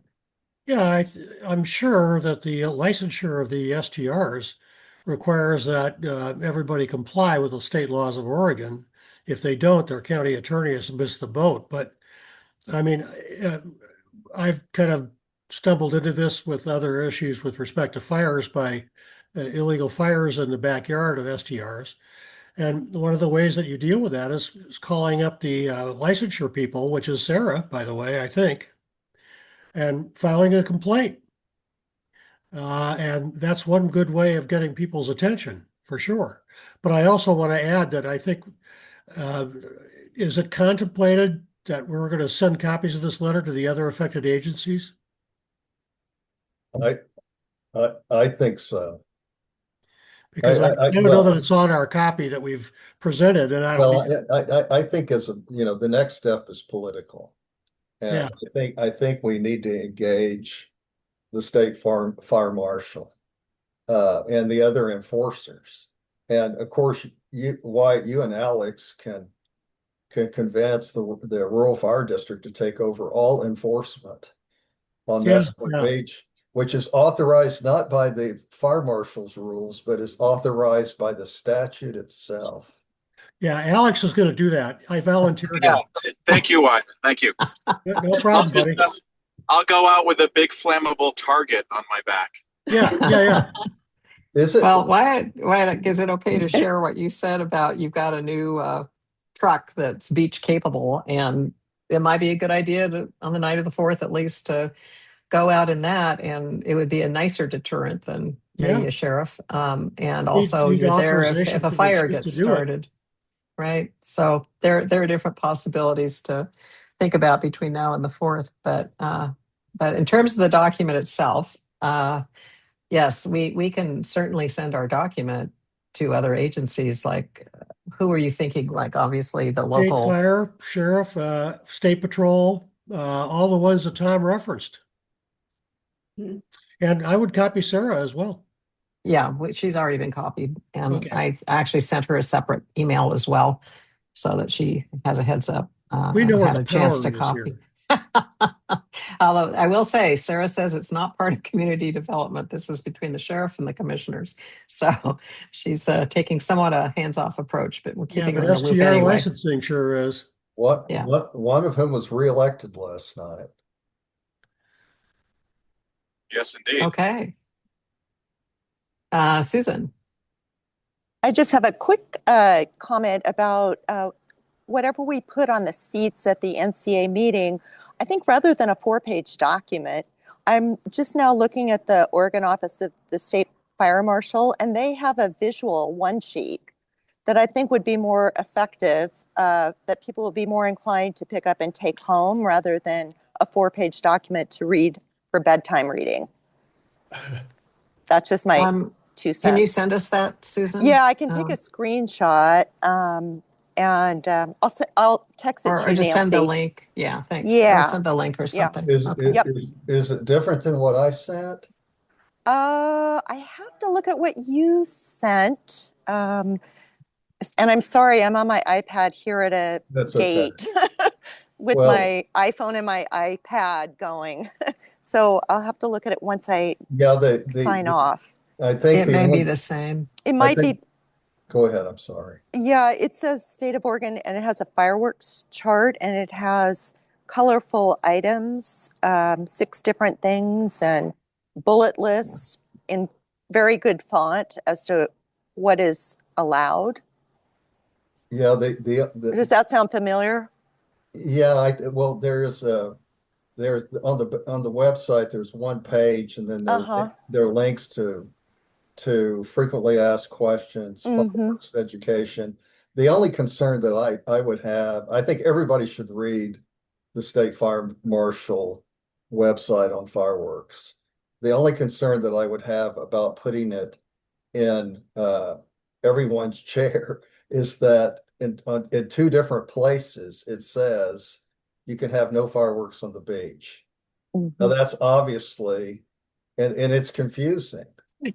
Yeah, I'm sure that the licensure of the STRs requires that everybody comply with the state laws of Oregon. If they don't, their county attorney has missed the boat. But I mean, I've kind of stumbled into this with other issues with respect to fires by illegal fires in the backyard of STRs. And one of the ways that you deal with that is calling up the licensure people, which is Sarah, by the way, I think, and filing a complaint. And that's one good way of getting people's attention, for sure. But I also want to add that I think, is it contemplated that we're going to send copies of this letter to the other affected agencies? I think so. Because I don't know that it's on our copy that we've presented, and I think the next step is political. And yeah. I think we need to engage the state fire marshal and the other enforcers. And of course, you and Alex can convince the rural fire district to take over all enforcement on Nesquin Beach, which is authorized not by the fire marshal's rules, but is authorized by the statute itself. Yeah, Alex is going to do that. I volunteered. Yeah, thank you, Wyatt. Thank you. No problem, buddy. I'll go out with a big flammable target on my back. Yeah. Is it? Well, Wyatt, is it okay to share what you said about you've got a new truck that's beach capable, and it might be a good idea to, on the night of the 4th at least, to go out in that, and it would be a nicer deterrent than maybe a sheriff. And also you're there if a fire gets started. Right. So there are different possibilities to think about between now and the 4th. But in terms of the document itself, yes, we can certainly send our document to other agencies. Like, who are you thinking? Like, obviously the local State fire, sheriff, state patrol, all the ones that Tom referenced. Mm-hmm. And I would copy Sarah as well. Yeah, she's already been copied, and I actually sent her a separate email as well, so that she has a heads up. We know had a chance to copy. Although I will say, Sarah says it's not part of community development. This is between the sheriff and the commissioners. So she's taking somewhat a hands-off approach, but we're keeping her in the loop anyway. Licensing sure is. One of whom was reelected last night. Yes, indeed. Okay. Susan. I just have a quick comment about whatever we put on the seats at the NCA meeting. I think rather than a 4-page document, I'm just now looking at the Oregon Office of the State Fire Marshal, and they have a visual one sheet that I think would be more effective, that people will be more inclined to pick up and take home rather than a 4-page document to read for bedtime reading. That's just my 2 cents. Can you send us that, Susan? Yeah, I can take a screenshot and I'll text it to you, or just Nancy. send the link. Yeah, thanks. Yeah. Or send the link or something. Yeah. Is it different than what I sent? I have to look at what you sent. And I'm sorry, I'm on my iPad here at a gate. with Well- my iPhone and my iPad going. So I'll have to look at it once I Yeah, sign off. I think It may be only- the same. It might be, Go ahead, I'm sorry. yeah, it says State of Oregon and it has a fireworks chart and it has colorful items, 6 different things and bullet lists in very good font as to what is allowed. Yeah, Does that sound familiar? yeah, well, there's on the website, there's one page and then there are links to frequently asked questions, fireworks education. The only concern that I would have, I think everybody should read the State Fire Marshal website on fireworks. The only concern that I would have about putting it in everyone's chair is that in 2 different places, it says you can have no fireworks on the beach. Now that's obviously, and it's confusing.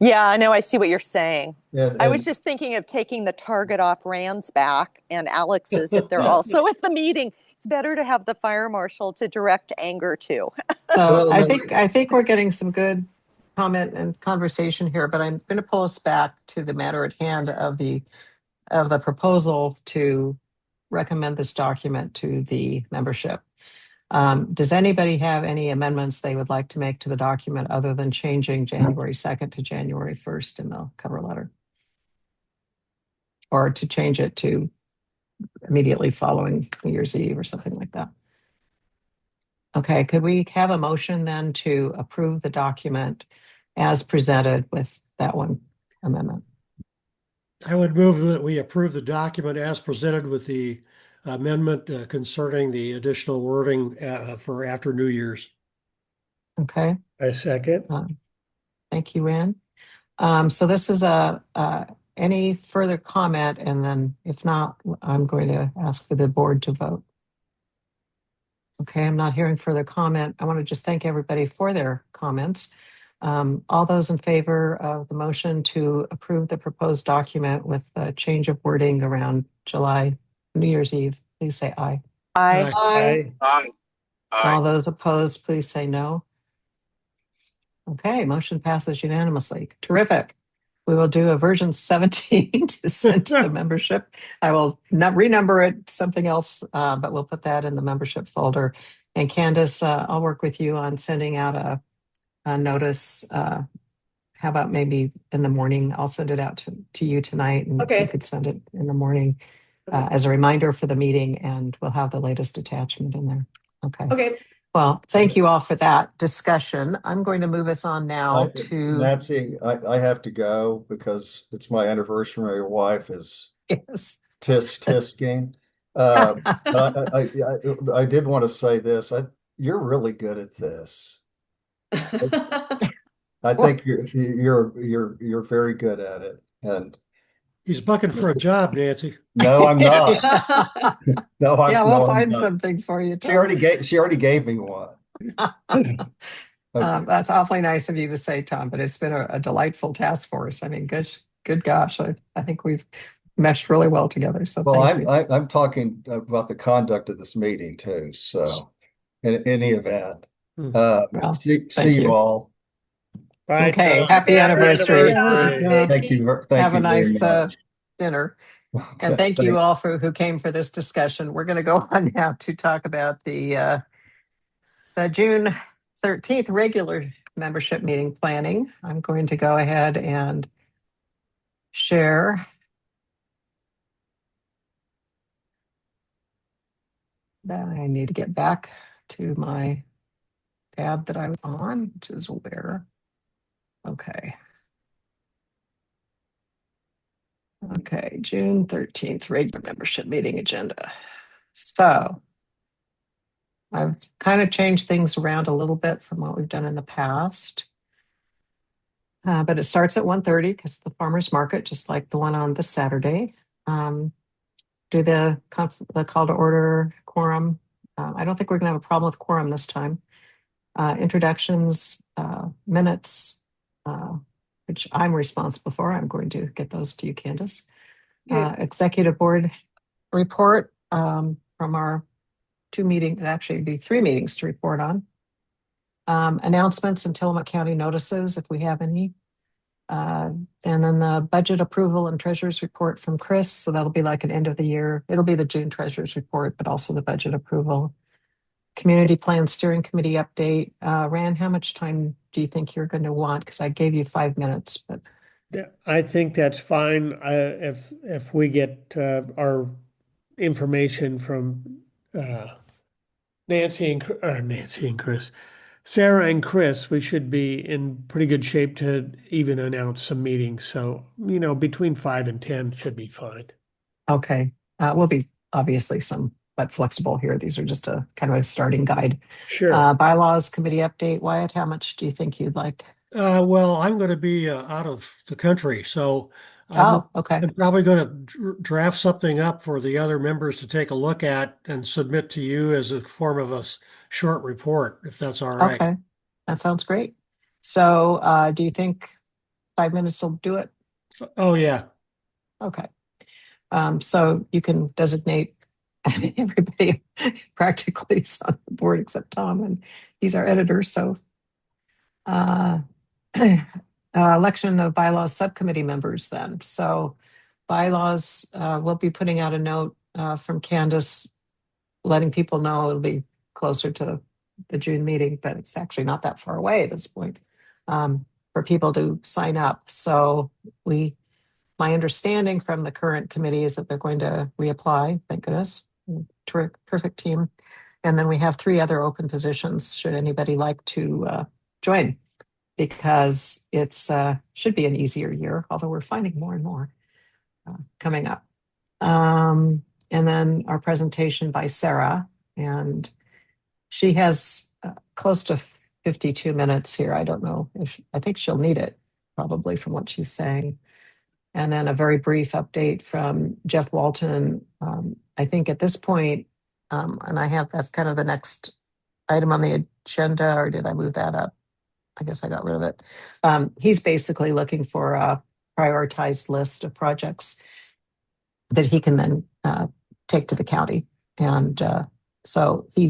Yeah, I know. I see what you're saying. I was And just thinking of taking the target off Rand's back and Alex's if they're also at the meeting. It's better to have the fire marshal to direct anger to. So Well, I no, think we're getting some good comment and conversation here, but I'm going to pull us back to the matter at hand of the proposal to recommend this document to the membership. Does anybody have any amendments they would like to make to the document other than changing January 2nd to January 1st in the cover letter? Or to change it to immediately following New Year's Eve or something like that? Okay, could we have a motion then to approve the document as presented with that one amendment? I would move that we approve the document as presented with the amendment concerning the additional wording for after New Year's. Okay. I second. Thank you, Rand. So this is any further comment, and then if not, I'm going to ask for the board to vote. Okay, I'm not hearing further comment. I want to just thank everybody for their comments. All those in favor of the motion to approve the proposed document with a change of wording around New Year's Eve, please say aye. Aye. Aye. All those opposed, please say no. Okay, motion passes unanimously. Terrific. We will do a version 17 to send to the membership. I will not renumber it something else, but we'll put that in the membership folder. And Candace, I'll work with you on sending out a notice. How about maybe in the morning? I'll send it out to you tonight, and you could send it in the morning as a reminder for the meeting, and we'll have the latest attachment in there. Okay. Okay. Well, thank you all for that discussion. I'm going to move us on now to Nancy, I have to go because it's my anniversary. My wife is tisk game. I did want to say this. You're really good at this. I think you're very good at it. And he's bucking for a job, Nancy. No, I'm not. No, we'll find something for you. She already gave me one. That's awfully nice of you to say, Tom, but it's been a delightful task force. I mean, good gosh, I think we've meshed really well together. So thank you. I'm talking about the conduct of this meeting too. So in any event, see you all. Bye, Okay, Tom. happy anniversary. Thank you. Have a nice very much. dinner. Okay, And thank you thanks. all who came for this discussion. We're going to go on now to talk about the June 13th regular membership meeting planning. I'm going to go ahead and share that. I need to get back to my tab that I was on, which is where. Okay. Okay, June 13th, regular membership meeting agenda. So I've kind of changed things around a little bit from what we've done in the past. But it starts at 1:30 because the farmer's market, just like the one on this Saturday. Do the call to order quorum. I don't think we're going to have a problem with quorum this time. Introductions, minutes, which I'm responsible for. I'm going to get those to you, Candace. Executive board report from our 2 meetings, actually it'd be 3 meetings to report on. Announcements and Tillamook County notices, if we have any. And then the budget approval and treasurer's report from Chris. So that'll be like an end of the year. It'll be the June treasurer's report, but also the budget approval. Community plan steering committee update. Rand, how much time do you think you're going to want? Because I gave you 5 minutes, but Yeah, I think that's fine. If we get our information from Nancy and Chris, Sarah and Chris, we should be in pretty good shape to even announce some meetings. So, between 5 and 10 should be fine. okay. We'll be obviously but flexible here. These are just a kind of a starting guide. Sure. Bylaws committee update. Wyatt, how much do you think you'd like? Well, I'm going to be out of the country, so Okay. I'm probably going to draft something up for the other members to take a look at and submit to you as a form of a short report, if that's all right. Okay. That sounds great. So do you think 5 minutes will do it? Oh, yeah. Okay. So you can designate everybody practically is on the board except Tom, and he's our editor. So election of bylaws subcommittee members then. So bylaws, we'll be putting out a note from Candace letting people know it'll be closer to the June meeting, but it's actually not that far away at this point for people to sign up. So my understanding from the current committee is that they're going to reapply. Thank goodness. Perfect team. And then we have 3 other open positions should anybody like to join, because it's should be an easier year, although we're finding more and more coming up. And then our presentation by Sarah, and she has close to 52 minutes here. I don't know I think she'll need it probably from what she's saying. And then a very brief update from Jeff Walton. I think at this point, and that's kind of the next item on the agenda, or did I move that up? I guess I got rid of it. He's basically looking for a prioritized list of projects that he can then take to the county. And so he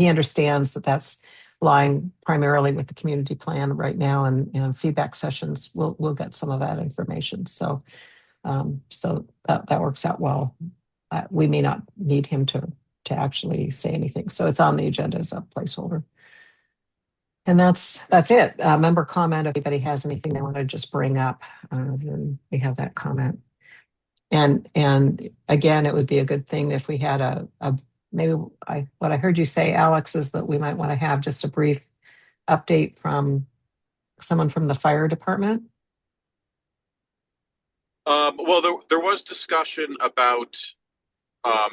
understands that that's lying primarily with the community plan right now, and feedback sessions. We'll get some of that information. So that works out well. We may not need him to actually say anything. So it's on the agenda as a placeholder. And that's it. Member comment, if anybody has anything they want to just bring up, then we have that comment. And again, it would be a good thing if we had what I heard you say, Alex, is that we might want to have just a brief update from someone from the fire department. Well, there was discussion about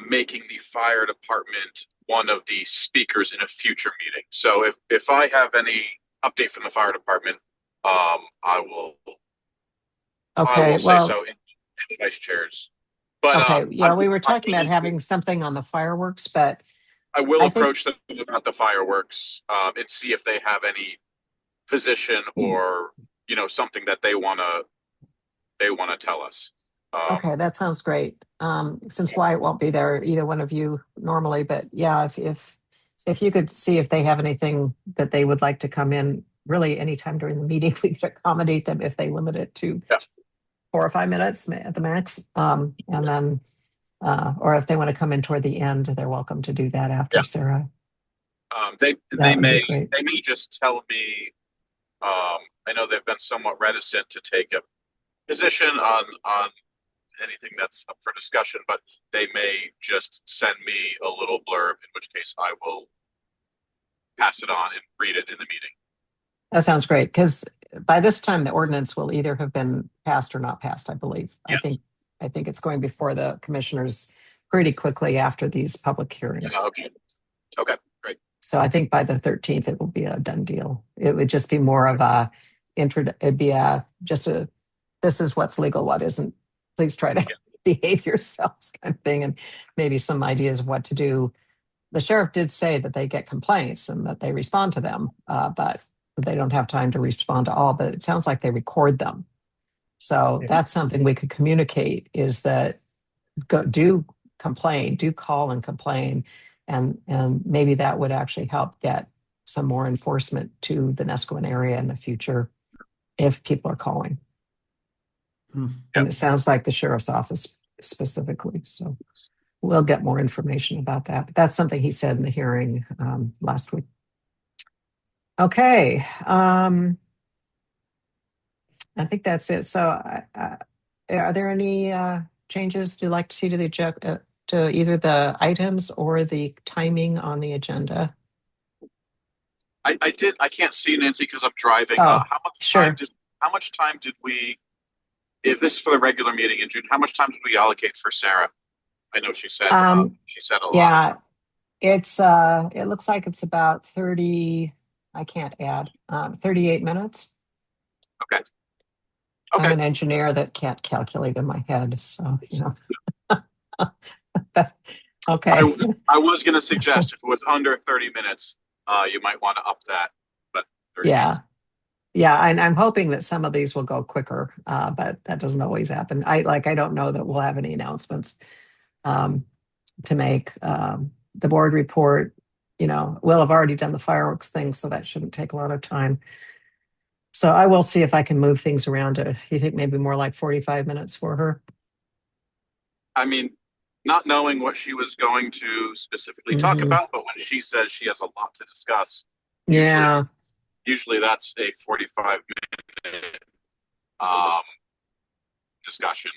making the fire department one of the speakers in a future meeting. So if I have any update from the fire department, I will say so in the vice chairs. But okay, we were talking about having something on the fireworks, but I will approach them about the fireworks and see if they have any position or something that they want to tell us. Okay, that sounds great. Since Wyatt won't be there, either one of you normally, but yeah, if you could see if they have anything that they would like to come in, really anytime during the meeting, we could accommodate them if they limit it to 4 or 5 minutes at the max. And then, or if they want to come in toward the end, they're welcome to do that after Sarah. They may just tell me. I know they've been somewhat reticent to take a position on anything that's up for discussion, but they may just send me a little blurb, in which case I will pass it on and read it in the meeting. That sounds great, because by this time the ordinance will either have been passed or not passed, I believe. Yes. I think it's going before the commissioners pretty quickly after these public hearings. Okay, great. So I think by the 13th it will be a done deal. It would just be more of this is what's legal, what isn't. Please try to behave yourselves kind of thing, and maybe some ideas of what to do. The sheriff did say that they get complaints and that they respond to them, but they don't have time to respond to all, but it sounds like they record them. So that's something we could communicate, is that do complain, do call and complain. And maybe that would actually help get some more enforcement to the Neskowin area in the future if people are calling. And it sounds like the sheriff's office specifically. So we'll get more information about that. But that's something he said in the hearing last week. Okay. I think that's it. So are there any changes you'd like to see to the to either the items or the timing on the agenda? I can't see Nancy because I'm driving. Oh, How much time did we, if this is for the regular meeting in June, how much time did we allocate for Sarah? I know she said a lot. Yeah, it's it looks like it's about 30, I can't add, 38 minutes. Okay. I'm an engineer that can't calculate in my head, so okay. I was going to suggest if it was under 30 minutes, you might want to up that, but 30 minutes. Yeah, and I'm hoping that some of these will go quicker, but that doesn't always happen. I don't know that we'll have any announcements to make. The board report, we'll have already done the fireworks thing, so that shouldn't take a lot of time. So I will see if I can move things around to, you think maybe more like 45 minutes for her? I mean, not knowing what she was going to specifically talk about, but when she says she has a lot to discuss, usually that's a 45-minute discussion.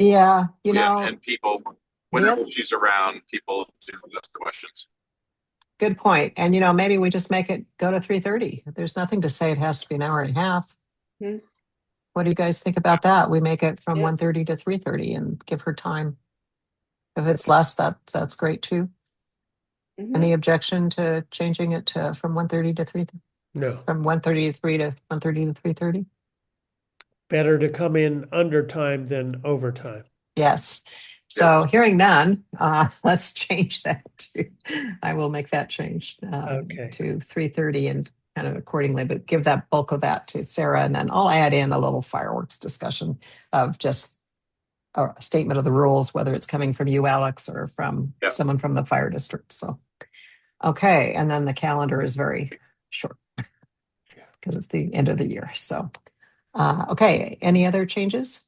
Yeah, and people, whenever she's around, people do ask questions. Good point. And maybe we just make it go to 3:30. There's nothing to say it has to be an hour and a half. What do you guys think about that? We make it from 1:30 to 3:30 and give her time. If it's less, that's great too. Any objection to changing it to from 1:30 to 3:30? No. From 1:30 to 3 to 1:30 to 3:30? Better to come in under time than overtime. Yes. So hearing none, let's change that to, I will make that change to 3:30 and kind of accordingly, but give that bulk of that to Sarah. And then I'll add in a little fireworks discussion of just a statement of the rules, whether it's coming from you, Alex, or from someone from the fire district. So, okay. And then the calendar is very short because it's the end of the year. So, okay. Any other changes?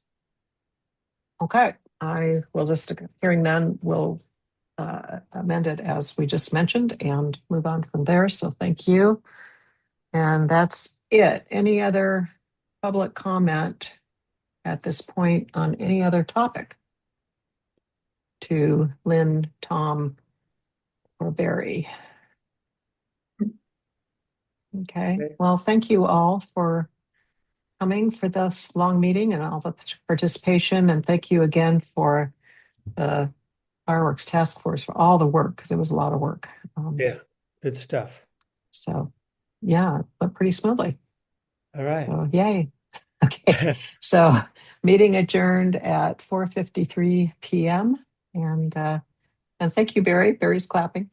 Okay. I will just, hearing none, will amend it as we just mentioned and move on from there. So thank you. And that's it. Any other public comment at this point on any other topic? To Lynn, Tom, or Barry? Okay. Well, thank you all for coming for this long meeting and all the participation. And thank you again for the fireworks task force for all the work, because it was a lot of work. Good stuff. So yeah, it went pretty smoothly. All right. So, yay. Okay. So meeting adjourned at 4:53 p.m. And thank you, Barry. Barry's clapping.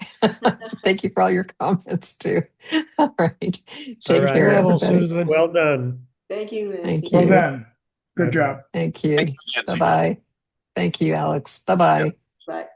Thank you for all your comments too. All right. Take care, everybody. Well done. Thank you. Thank you. Well done. Good job. Thank you. Bye-bye. Thank you, Alex. Bye-bye. Bye.